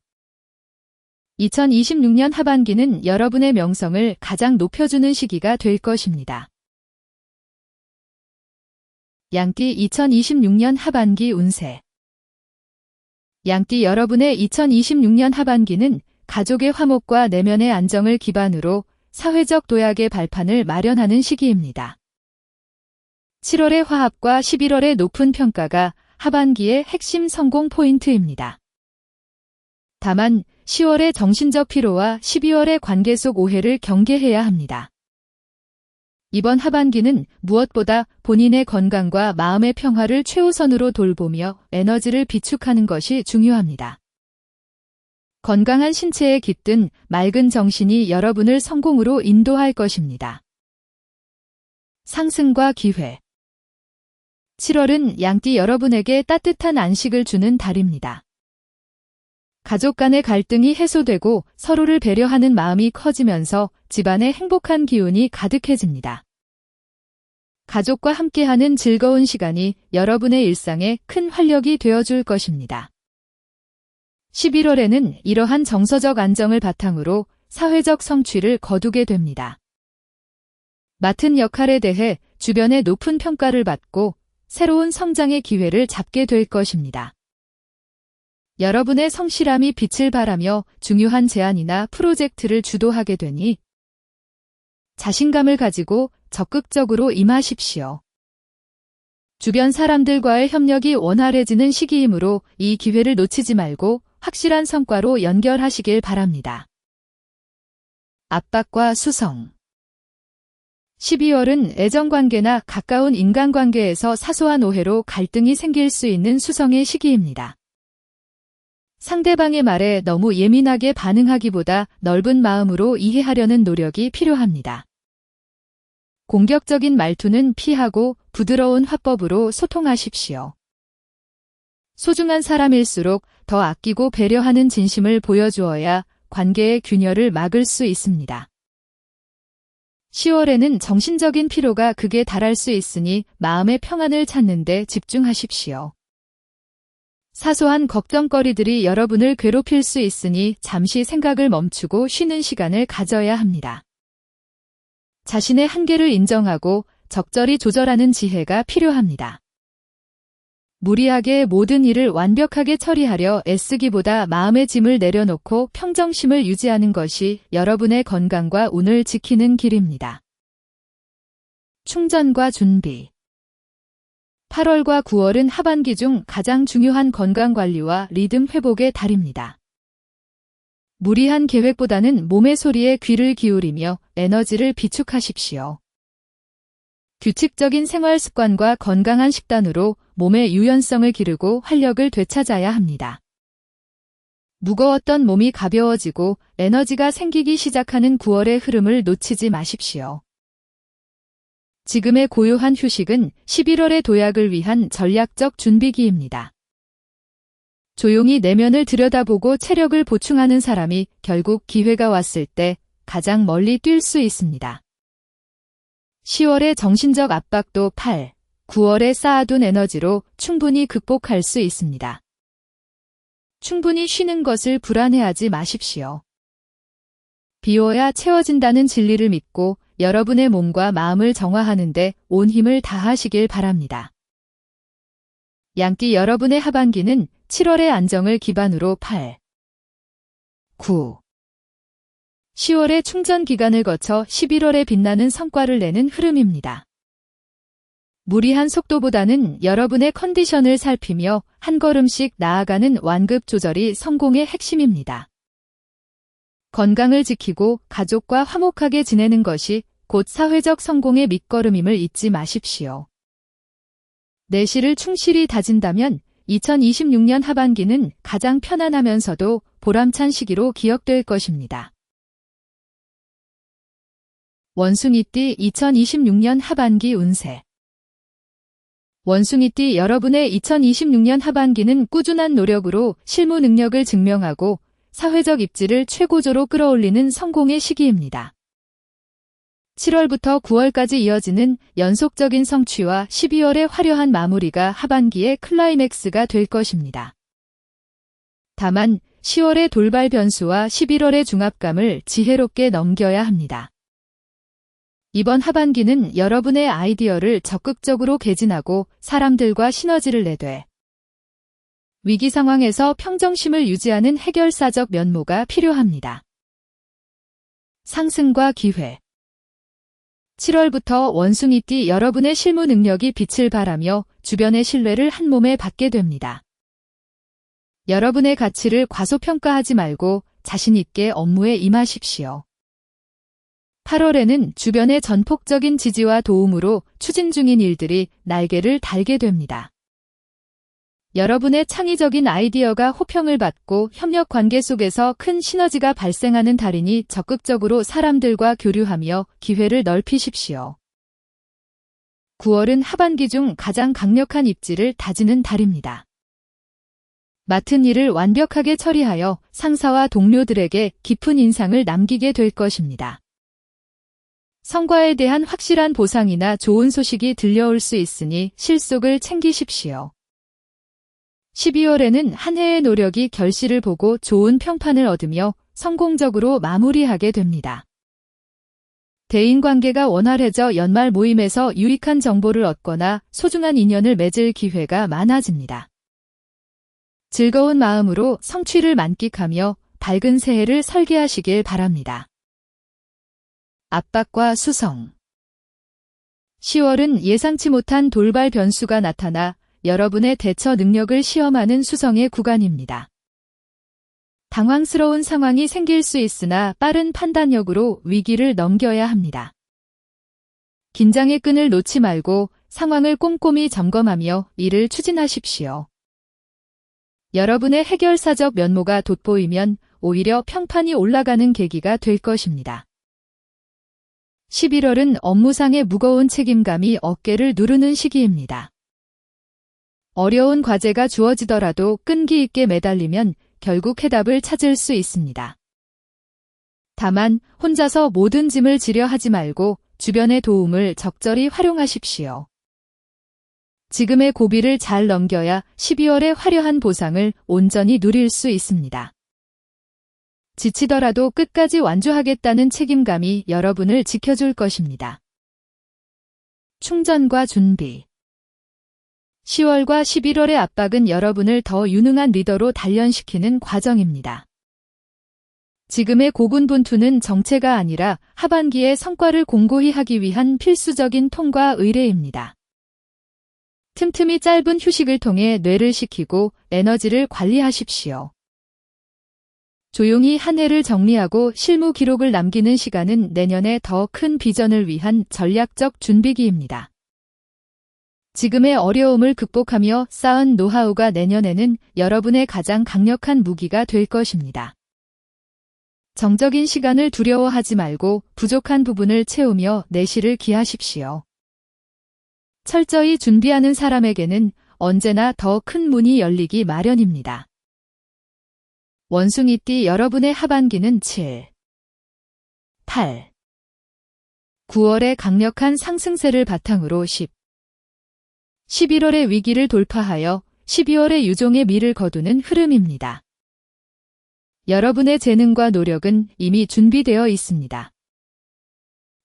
2026년 하반기는 여러분의 명성을 가장 높여주는 시기가 될 것입니다. 양띠 2026년 하반기 운세. 양띠 여러분의 2026년 하반기는 가족의 화목과 내면의 안정을 기반으로 사회적 도약의 발판을 마련하는 시기입니다. 7월의 화합과 11월의 높은 평가가 하반기의 핵심 성공 포인트입니다. 다만 10월의 정신적 피로와 12월의 관계 속 오해를 경계해야 합니다. 이번 하반기는 무엇보다 본인의 건강과 마음의 평화를 최우선으로 돌보며 에너지를 비축하는 것이 중요합니다. 건강한 신체에 깃든 맑은 정신이 여러분을 성공으로 인도할 것입니다. 상승과 기회. 7월은 양띠 여러분에게 따뜻한 안식을 주는 달입니다. 가족 간의 갈등이 해소되고 서로를 배려하는 마음이 커지면서 집안에 행복한 기운이 가득해집니다. 가족과 함께하는 즐거운 시간이 여러분의 일상에 큰 활력이 되어줄 것입니다. 11월에는 이러한 정서적 안정을 바탕으로 사회적 성취를 거두게 됩니다. 맡은 역할에 대해 주변의 높은 평가를 받고 새로운 성장의 기회를 잡게 될 것입니다. 여러분의 성실함이 빛을 발하며 중요한 제안이나 프로젝트를 주도하게 되니 자신감을 가지고 적극적으로 임하십시오. 주변 사람들과의 협력이 원활해지는 시기이므로 이 기회를 놓치지 말고 확실한 성과로 연결하시길 바랍니다. 압박과 수성. 12월은 애정관계나 가까운 인간관계에서 사소한 오해로 갈등이 생길 수 있는 수성의 시기입니다. 상대방의 말에 너무 예민하게 반응하기보다 넓은 마음으로 이해하려는 노력이 필요합니다. 공격적인 말투는 피하고 부드러운 화법으로 소통하십시오. 소중한 사람일수록 더 아끼고 배려하는 진심을 보여주어야 관계의 균열을 막을 수 있습니다. 10월에는 정신적인 피로가 극에 달할 수 있으니 마음의 평안을 찾는 데 집중하십시오. 사소한 걱정거리들이 여러분을 괴롭힐 수 있으니 잠시 생각을 멈추고 쉬는 시간을 가져야 합니다. 자신의 한계를 인정하고 적절히 조절하는 지혜가 필요합니다. 무리하게 모든 일을 완벽하게 처리하려 애쓰기보다 마음의 짐을 내려놓고 평정심을 유지하는 것이 여러분의 건강과 운을 지키는 길입니다. 충전과 준비. 8월과 9월은 하반기 중 가장 중요한 건강관리와 리듬 회복의 달입니다. 무리한 계획보다는 몸의 소리에 귀를 기울이며 에너지를 비축하십시오. 규칙적인 생활 습관과 건강한 식단으로 몸의 유연성을 기르고 활력을 되찾아야 합니다. 무거웠던 몸이 가벼워지고 에너지가 생기기 시작하는 9월의 흐름을 놓치지 마십시오. 지금의 고요한 휴식은 11월의 도약을 위한 전략적 준비기입니다. 조용히 내면을 들여다보고 체력을 보충하는 사람이 결국 기회가 왔을 때 가장 멀리 뛸 수 있습니다. 10월의 정신적 압박도 8, 9월에 쌓아둔 에너지로 충분히 극복할 수 있습니다. 충분히 쉬는 것을 불안해하지 마십시오. 비워야 채워진다는 진리를 믿고 여러분의 몸과 마음을 정화하는 데 온 힘을 다하시길 바랍니다. 양띠 여러분의 하반기는 7월의 안정을 기반으로 8, 9, 10월의 충전 기간을 거쳐 11월에 빛나는 성과를 내는 흐름입니다. 무리한 속도보다는 여러분의 컨디션을 살피며 한 걸음씩 나아가는 완급 조절이 성공의 핵심입니다. 건강을 지키고 가족과 화목하게 지내는 것이 곧 사회적 성공의 밑거름임을 잊지 마십시오. 내실을 충실히 다진다면 2026년 하반기는 가장 편안하면서도 보람찬 시기로 기억될 것입니다. 원숭이띠 2026년 하반기 운세. 원숭이띠 여러분의 2026년 하반기는 꾸준한 노력으로 실무 능력을 증명하고 사회적 입지를 최고조로 끌어올리는 성공의 시기입니다. 7월부터 9월까지 이어지는 연속적인 성취와 12월의 화려한 마무리가 하반기의 클라이맥스가 될 것입니다. 다만 10월의 돌발 변수와 11월의 중압감을 지혜롭게 넘겨야 합니다. 이번 하반기는 여러분의 아이디어를 적극적으로 개진하고 사람들과 시너지를 내되 위기 상황에서 평정심을 유지하는 해결사적 면모가 필요합니다. 상승과 기회. 7월부터 원숭이띠 여러분의 실무 능력이 빛을 발하며 주변의 신뢰를 한몸에 받게 됩니다. 여러분의 가치를 과소평가하지 말고 자신 있게 업무에 임하십시오. 8월에는 주변의 전폭적인 지지와 도움으로 추진 중인 일들이 날개를 달게 됩니다. 여러분의 창의적인 아이디어가 호평을 받고 협력 관계 속에서 큰 시너지가 발생하는 달이니 적극적으로 사람들과 교류하며 기회를 넓히십시오. 9월은 하반기 중 가장 강력한 입지를 다지는 달입니다. 맡은 일을 완벽하게 처리하여 상사와 동료들에게 깊은 인상을 남기게 될 것입니다. 성과에 대한 확실한 보상이나 좋은 소식이 들려올 수 있으니 실속을 챙기십시오. 12월에는 한 해의 노력이 결실을 보고 좋은 평판을 얻으며 성공적으로 마무리하게 됩니다. 대인관계가 원활해져 연말 모임에서 유익한 정보를 얻거나 소중한 인연을 맺을 기회가 많아집니다. 즐거운 마음으로 성취를 만끽하며 밝은 새해를 설계하시길 바랍니다. 압박과 수성. 10월은 예상치 못한 돌발 변수가 나타나 여러분의 대처 능력을 시험하는 수성의 구간입니다. 당황스러운 상황이 생길 수 있으나 빠른 판단력으로 위기를 넘겨야 합니다. 긴장의 끈을 놓지 말고 상황을 꼼꼼히 점검하며 일을 추진하십시오. 여러분의 해결사적 면모가 돋보이면 오히려 평판이 올라가는 계기가 될 것입니다. 11월은 업무상의 무거운 책임감이 어깨를 누르는 시기입니다. 어려운 과제가 주어지더라도 끈기 있게 매달리면 결국 해답을 찾을 수 있습니다. 다만 혼자서 모든 짐을 지려 하지 말고 주변의 도움을 적절히 활용하십시오. 지금의 고비를 잘 넘겨야 12월의 화려한 보상을 온전히 누릴 수 있습니다. 지치더라도 끝까지 완주하겠다는 책임감이 여러분을 지켜줄 것입니다. 충전과 준비. 10월과 11월의 압박은 여러분을 더 유능한 리더로 단련시키는 과정입니다. 지금의 고군분투는 정체가 아니라 하반기의 성과를 공고히 하기 위한 필수적인 통과 의례입니다. 틈틈이 짧은 휴식을 통해 뇌를 식히고 에너지를 관리하십시오. 조용히 한 해를 정리하고 실무 기록을 남기는 시간은 내년에 더 큰 비전을 위한 전략적 준비기입니다. 지금의 어려움을 극복하며 쌓은 노하우가 내년에는 여러분의 가장 강력한 무기가 될 것입니다. 정적인 시간을 두려워하지 말고 부족한 부분을 채우며 내실을 기하십시오. 철저히 준비하는 사람에게는 언제나 더 큰 문이 열리기 마련입니다. 원숭이띠 여러분의 하반기는 7, 8, 9월의 강력한 상승세를 바탕으로 11월의 위기를 돌파하여 12월의 유종의 미를 거두는 흐름입니다. 여러분의 재능과 노력은 이미 준비되어 있습니다.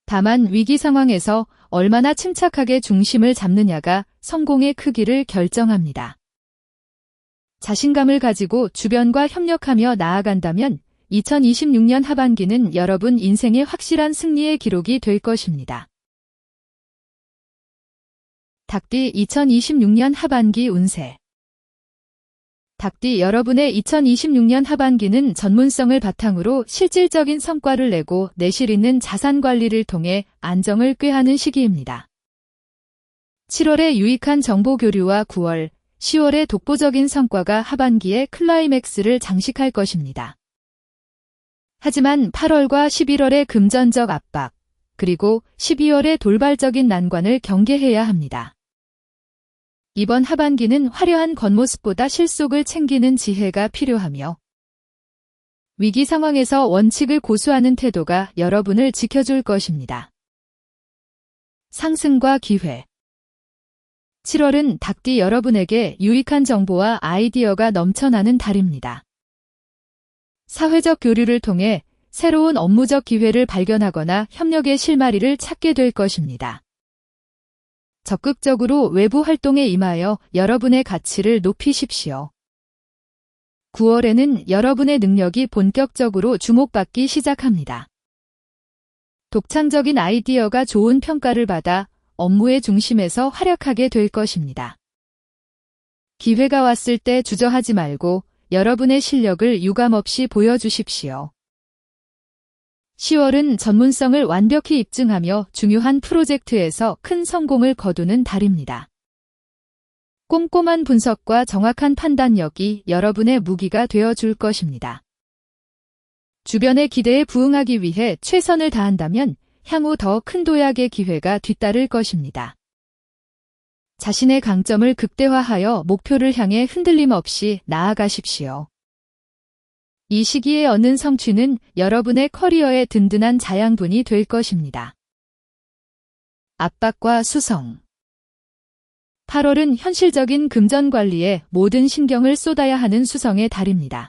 다만 위기 상황에서 얼마나 침착하게 중심을 잡느냐가 성공의 크기를 결정합니다. 자신감을 가지고 주변과 협력하며 나아간다면 2026년 하반기는 여러분 인생의 확실한 승리의 기록이 될 것입니다. 닭띠 2026년 하반기 운세. 닭띠 여러분의 2026년 하반기는 전문성을 바탕으로 실질적인 성과를 내고 내실 있는 자산 관리를 통해 안정을 꾀하는 시기입니다. 7월의 유익한 정보 교류와 9월, 10월의 독보적인 성과가 하반기에 클라이맥스를 장식할 것입니다. 하지만 8월과 11월의 금전적 압박, 그리고 12월의 돌발적인 난관을 경계해야 합니다. 이번 하반기는 화려한 겉모습보다 실속을 챙기는 지혜가 필요하며 위기 상황에서 원칙을 고수하는 태도가 여러분을 지켜줄 것입니다. 상승과 기회. 7월은 닭띠 여러분에게 유익한 정보와 아이디어가 넘쳐나는 달입니다. 사회적 교류를 통해 새로운 업무적 기회를 발견하거나 협력의 실마리를 찾게 될 것입니다. 적극적으로 외부 활동에 임하여 여러분의 가치를 높이십시오. 9월에는 여러분의 능력이 본격적으로 주목받기 시작합니다. 독창적인 아이디어가 좋은 평가를 받아 업무의 중심에서 활약하게 될 것입니다. 기회가 왔을 때 주저하지 말고 여러분의 실력을 유감없이 보여주십시오. 10월은 전문성을 완벽히 입증하며 중요한 프로젝트에서 큰 성공을 거두는 달입니다. 꼼꼼한 분석과 정확한 판단력이 여러분의 무기가 되어줄 것입니다. 주변의 기대에 부응하기 위해 최선을 다한다면 향후 더 큰 도약의 기회가 뒤따를 것입니다. 자신의 강점을 극대화하여 목표를 향해 흔들림 없이 나아가십시오. 이 시기에 얻는 성취는 여러분의 커리어의 든든한 자양분이 될 것입니다. 압박과 수성. 8월은 현실적인 금전 관리에 모든 신경을 쏟아야 하는 수성의 달입니다.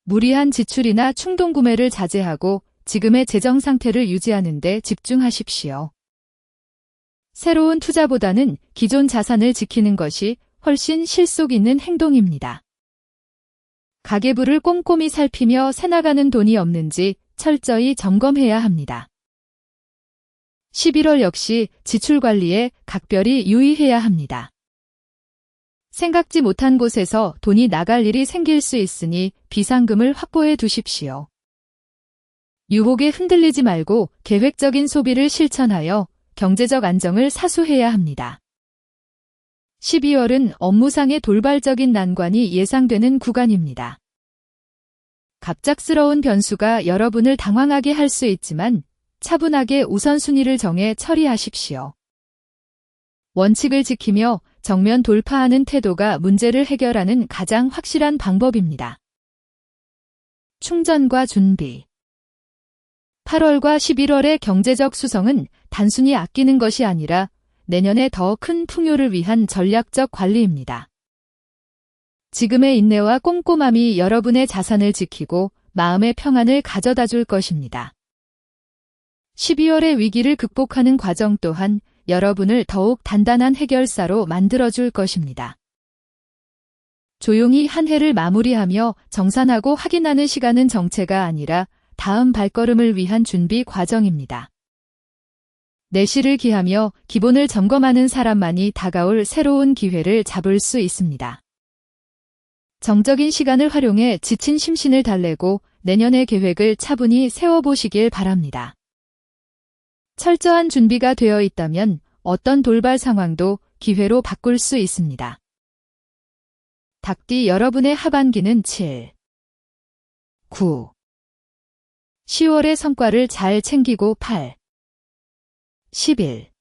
무리한 지출이나 충동 구매를 자제하고 지금의 재정 상태를 유지하는 데 집중하십시오. 새로운 투자보다는 기존 자산을 지키는 것이 훨씬 실속 있는 행동입니다. 가계부를 꼼꼼히 살피며 새나가는 돈이 없는지 철저히 점검해야 합니다. 11월 역시 지출 관리에 각별히 유의해야 합니다. 생각지 못한 곳에서 돈이 나갈 일이 생길 수 있으니 비상금을 확보해 두십시오. 유혹에 흔들리지 말고 계획적인 소비를 실천하여 경제적 안정을 사수해야 합니다. 12월은 업무상의 돌발적인 난관이 예상되는 구간입니다. 갑작스러운 변수가 여러분을 당황하게 할 수 있지만 차분하게 우선순위를 정해 처리하십시오. 원칙을 지키며 정면 돌파하는 태도가 문제를 해결하는 가장 확실한 방법입니다. 충전과 준비. 8월과 11월의 경제적 수성은 단순히 아끼는 것이 아니라 내년에 더 큰 풍요를 위한 전략적 관리입니다. 지금의 인내와 꼼꼼함이 여러분의 자산을 지키고 마음의 평안을 가져다 줄 것입니다. 12월의 위기를 극복하는 과정 또한 여러분을 더욱 단단한 해결사로 만들어줄 것입니다. 조용히 한 해를 마무리하며 정산하고 확인하는 시간은 정체가 아니라 다음 발걸음을 위한 준비 과정입니다. 내실을 기하며 기본을 점검하는 사람만이 다가올 새로운 기회를 잡을 수 있습니다. 정적인 시간을 활용해 지친 심신을 달래고 내년의 계획을 차분히 세워보시길 바랍니다. 철저한 준비가 되어 있다면 어떤 돌발 상황도 기회로 바꿀 수 있습니다. 닭띠 여러분의 하반기는 7, 9, 10월의 성과를 잘 챙기고 8, 11,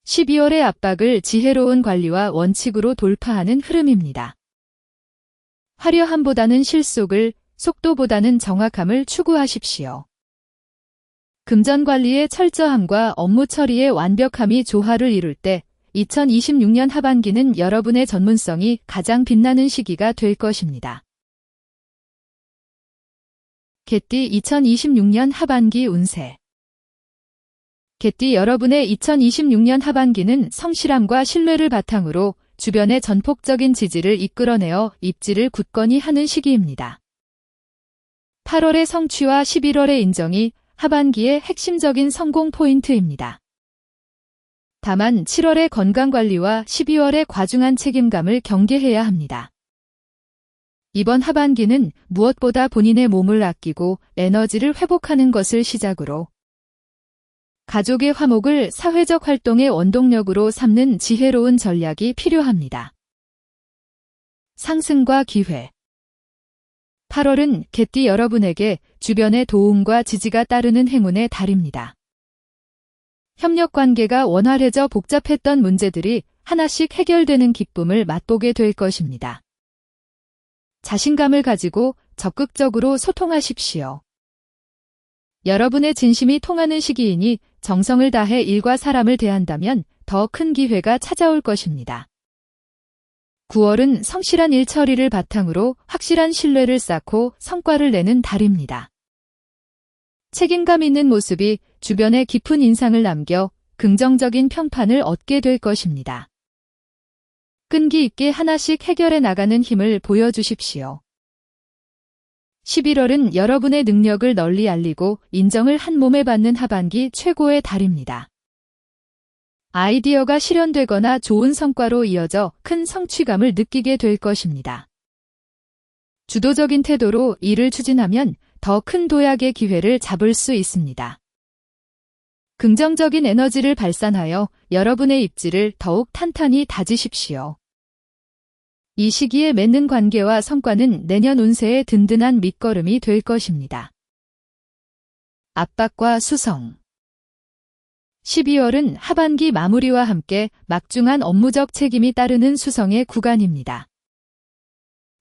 12월의 압박을 지혜로운 관리와 원칙으로 돌파하는 흐름입니다. 화려함보다는 실속을, 속도보다는 정확함을 추구하십시오. 금전 관리의 철저함과 업무 처리의 완벽함이 조화를 이룰 때 2026년 하반기는 여러분의 전문성이 가장 빛나는 시기가 될 것입니다. 개띠 2026년 하반기 운세. 개띠 여러분의 2026년 하반기는 성실함과 신뢰를 바탕으로 주변의 전폭적인 지지를 이끌어내어 입지를 굳건히 하는 시기입니다. 8월의 성취와 11월의 인정이 하반기의 핵심적인 성공 포인트입니다. 다만 7월의 건강관리와 12월의 과중한 책임감을 경계해야 합니다. 이번 하반기는 무엇보다 본인의 몸을 아끼고 에너지를 회복하는 것을 시작으로 가족의 화목을 사회적 활동의 원동력으로 삼는 지혜로운 전략이 필요합니다. 상승과 기회. 8월은 개띠 여러분에게 주변의 도움과 지지가 따르는 행운의 달입니다. 협력 관계가 원활해져 복잡했던 문제들이 하나씩 해결되는 기쁨을 맛보게 될 것입니다. 자신감을 가지고 적극적으로 소통하십시오. 여러분의 진심이 통하는 시기이니 정성을 다해 일과 사람을 대한다면 더 큰 기회가 찾아올 것입니다. 9월은 성실한 일 처리를 바탕으로 확실한 신뢰를 쌓고 성과를 내는 달입니다. 책임감 있는 모습이 주변에 깊은 인상을 남겨 긍정적인 평판을 얻게 될 것입니다. 끈기 있게 하나씩 해결해 나가는 힘을 보여주십시오. 11월은 여러분의 능력을 널리 알리고 인정을 한 몸에 받는 하반기 최고의 달입니다. 아이디어가 실현되거나 좋은 성과로 이어져 큰 성취감을 느끼게 될 것입니다. 주도적인 태도로 일을 추진하면 더 큰 도약의 기회를 잡을 수 있습니다. 긍정적인 에너지를 발산하여 여러분의 입지를 더욱 탄탄히 다지십시오. 이 시기에 맺는 관계와 성과는 내년 운세의 든든한 밑거름이 될 것입니다. 압박과 수성. 12월은 하반기 마무리와 함께 막중한 업무적 책임이 따르는 수성의 구간입니다.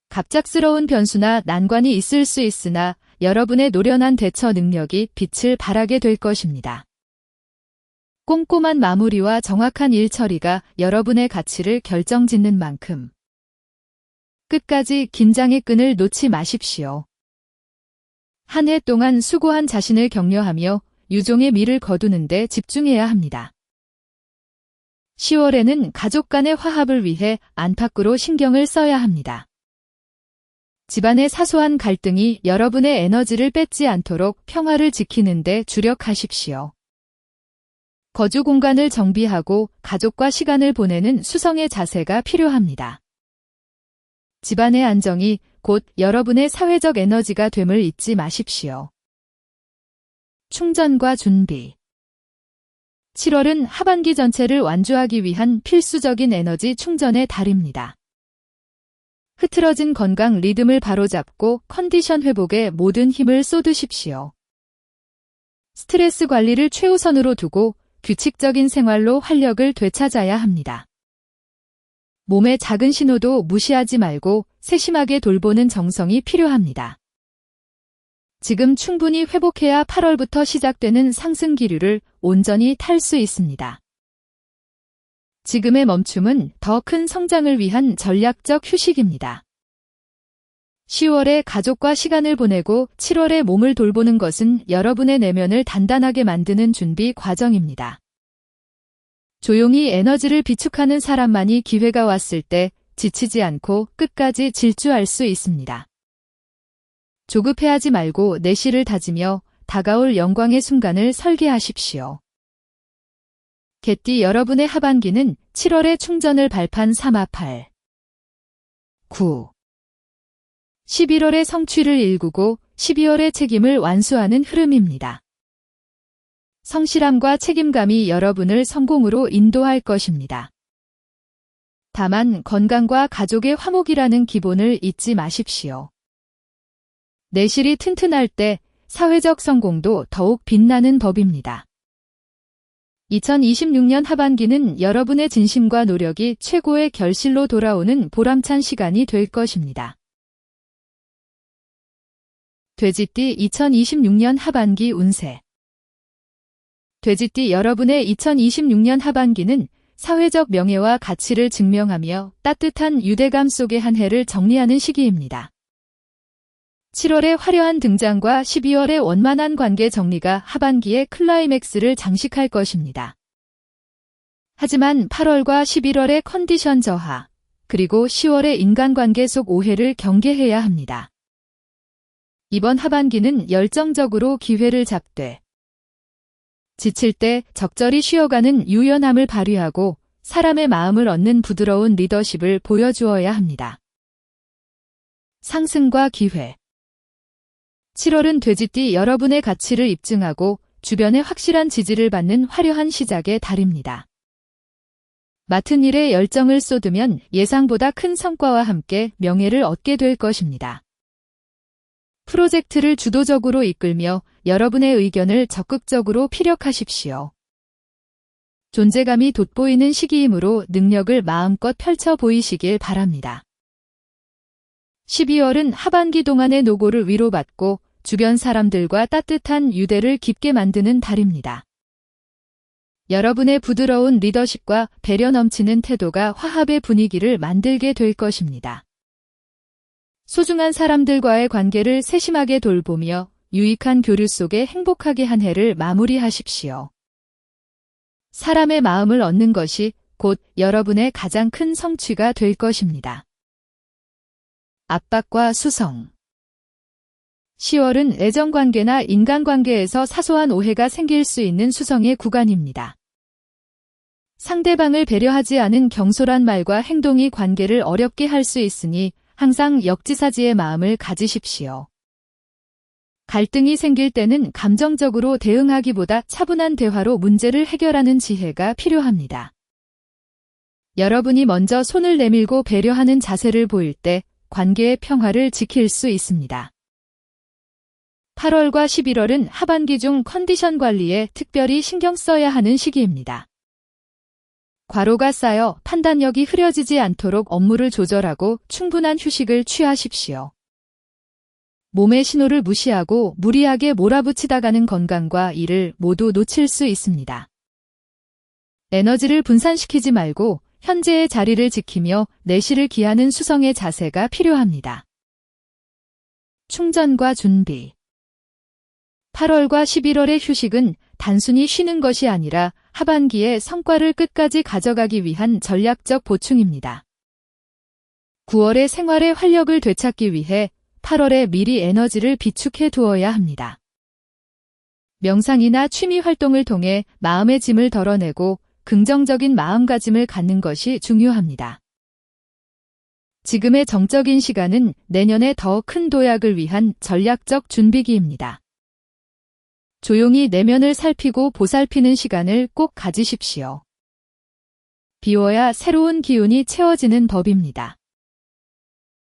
갑작스러운 변수나 난관이 있을 수 있으나 여러분의 노련한 대처 능력이 빛을 발하게 될 것입니다. 꼼꼼한 마무리와 정확한 일 처리가 여러분의 가치를 결정짓는 만큼 끝까지 긴장의 끈을 놓지 마십시오. 한 해 동안 수고한 자신을 격려하며 유종의 미를 거두는 데 집중해야 합니다. 10월에는 가족 간의 화합을 위해 안팎으로 신경을 써야 합니다. 집안의 사소한 갈등이 여러분의 에너지를 뺏지 않도록 평화를 지키는 데 주력하십시오. 거주 공간을 정비하고 가족과 시간을 보내는 수성의 자세가 필요합니다. 집안의 안정이 곧 여러분의 사회적 에너지가 됨을 잊지 마십시오. 충전과 준비. 7월은 하반기 전체를 완주하기 위한 필수적인 에너지 충전의 달입니다. 흐트러진 건강 리듬을 바로잡고 컨디션 회복에 모든 힘을 쏟으십시오. 스트레스 관리를 최우선으로 두고 규칙적인 생활로 활력을 되찾아야 합니다. 몸의 작은 신호도 무시하지 말고 세심하게 돌보는 정성이 필요합니다. 지금 충분히 회복해야 8월부터 시작되는 상승 기류를 온전히 탈 수 있습니다. 지금의 멈춤은 더 큰 성장을 위한 전략적 휴식입니다. 10월에 가족과 시간을 보내고 7월에 몸을 돌보는 것은 여러분의 내면을 단단하게 만드는 준비 과정입니다. 조용히 에너지를 비축하는 사람만이 기회가 왔을 때 지치지 않고 끝까지 질주할 수 있습니다. 조급해하지 말고 내실을 다지며 다가올 영광의 순간을 설계하십시오. 개띠 여러분의 하반기는 7월의 충전을 발판 삼아 8, 9, 11월의 성취를 일구고 12월의 책임을 완수하는 흐름입니다. 성실함과 책임감이 여러분을 성공으로 인도할 것입니다. 다만 건강과 가족의 화목이라는 기본을 잊지 마십시오. 내실이 튼튼할 때 사회적 성공도 더욱 빛나는 법입니다. 2026년 하반기는 여러분의 진심과 노력이 최고의 결실로 돌아오는 보람찬 시간이 될 것입니다. 돼지띠 2026년 하반기 운세. 돼지띠 여러분의 2026년 하반기는 사회적 명예와 가치를 증명하며 따뜻한 유대감 속의 한 해를 정리하는 시기입니다. 7월의 화려한 등장과 12월의 원만한 관계 정리가 하반기의 클라이맥스를 장식할 것입니다. 하지만 8월과 11월의 컨디션 저하, 그리고 10월의 인간관계 속 오해를 경계해야 합니다. 이번 하반기는 열정적으로 기회를 잡되 지칠 때 적절히 쉬어가는 유연함을 발휘하고 사람의 마음을 얻는 부드러운 리더십을 보여주어야 합니다. 상승과 기회. 7월은 돼지띠 여러분의 가치를 입증하고 주변의 확실한 지지를 받는 화려한 시작의 달입니다. 맡은 일에 열정을 쏟으면 예상보다 큰 성과와 함께 명예를 얻게 될 것입니다. 프로젝트를 주도적으로 이끌며 여러분의 의견을 적극적으로 피력하십시오. 존재감이 돋보이는 시기이므로 능력을 마음껏 펼쳐 보이시길 바랍니다. 12월은 하반기 동안의 노고를 위로받고 주변 사람들과 따뜻한 유대를 깊게 만드는 달입니다. 여러분의 부드러운 리더십과 배려 넘치는 태도가 화합의 분위기를 만들게 될 것입니다. 소중한 사람들과의 관계를 세심하게 돌보며 유익한 교류 속에 행복하게 한 해를 마무리하십시오. 사람의 마음을 얻는 것이 곧 여러분의 가장 큰 성취가 될 것입니다. 압박과 수성. 10월은 애정관계나 인간관계에서 사소한 오해가 생길 수 있는 수성의 구간입니다. 상대방을 배려하지 않은 경솔한 말과 행동이 관계를 어렵게 할 수 있으니 항상 역지사지의 마음을 가지십시오. 갈등이 생길 때는 감정적으로 대응하기보다 차분한 대화로 문제를 해결하는 지혜가 필요합니다. 여러분이 먼저 손을 내밀고 배려하는 자세를 보일 때 관계의 평화를 지킬 수 있습니다. 8월과 11월은 하반기 중 컨디션 관리에 특별히 신경 써야 하는 시기입니다. 과로가 쌓여 판단력이 흐려지지 않도록 업무를 조절하고 충분한 휴식을 취하십시오. 몸의 신호를 무시하고 무리하게 몰아붙이다가는 건강과 일을 모두 놓칠 수 있습니다. 에너지를 분산시키지 말고 현재의 자리를 지키며 내실을 기하는 수성의 자세가 필요합니다. 충전과 준비. 8월과 11월의 휴식은 단순히 쉬는 것이 아니라 하반기에 성과를 끝까지 가져가기 위한 전략적 보충입니다. 9월의 생활의 활력을 되찾기 위해 8월에 미리 에너지를 비축해 두어야 합니다. 명상이나 취미 활동을 통해 마음의 짐을 덜어내고 긍정적인 마음가짐을 갖는 것이 중요합니다. 지금의 정적인 시간은 내년에 더 큰 도약을 위한 전략적 준비기입니다. 조용히 내면을 살피고 보살피는 시간을 꼭 가지십시오. 비워야 새로운 기운이 채워지는 법입니다.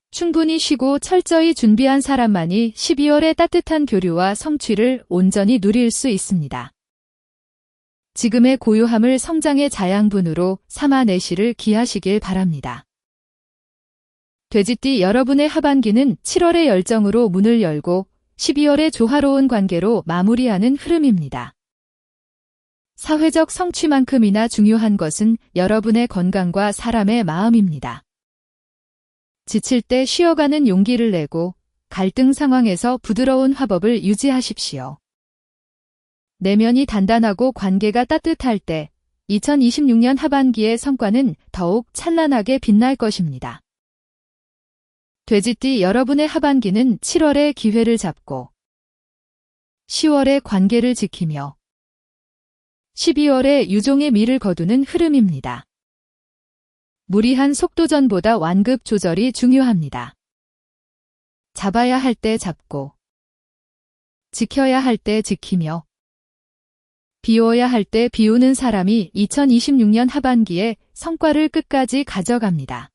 충분히 쉬고 철저히 준비한 사람만이 12월의 따뜻한 교류와 성취를 온전히 누릴 수 있습니다. 지금의 고요함을 성장의 자양분으로 삼아내시를 기하시길 바랍니다. 돼지띠 여러분의 하반기는 7월의 열정으로 문을 열고 12월의 조화로운 관계로 마무리하는 흐름입니다. 사회적 성취만큼이나 중요한 것은 여러분의 건강과 사람의 마음입니다. 지칠 때 쉬어가는 용기를 내고 갈등 상황에서 부드러운 화법을 유지하십시오. 내면이 단단하고 관계가 따뜻할 때 2026년 하반기의 성과는 더욱 찬란하게 빛날 것입니다. 돼지띠 여러분의 하반기는 7월의 기회를 잡고 10월의 관계를 지키며 12월에 유종의 미를 거두는 흐름입니다. 무리한 속도전보다 완급 조절이 중요합니다. 잡아야 할 때 잡고 지켜야 할 때 지키며 비워야 할 때 비우는 사람이 2026년 하반기에 성과를 끝까지 가져갑니다.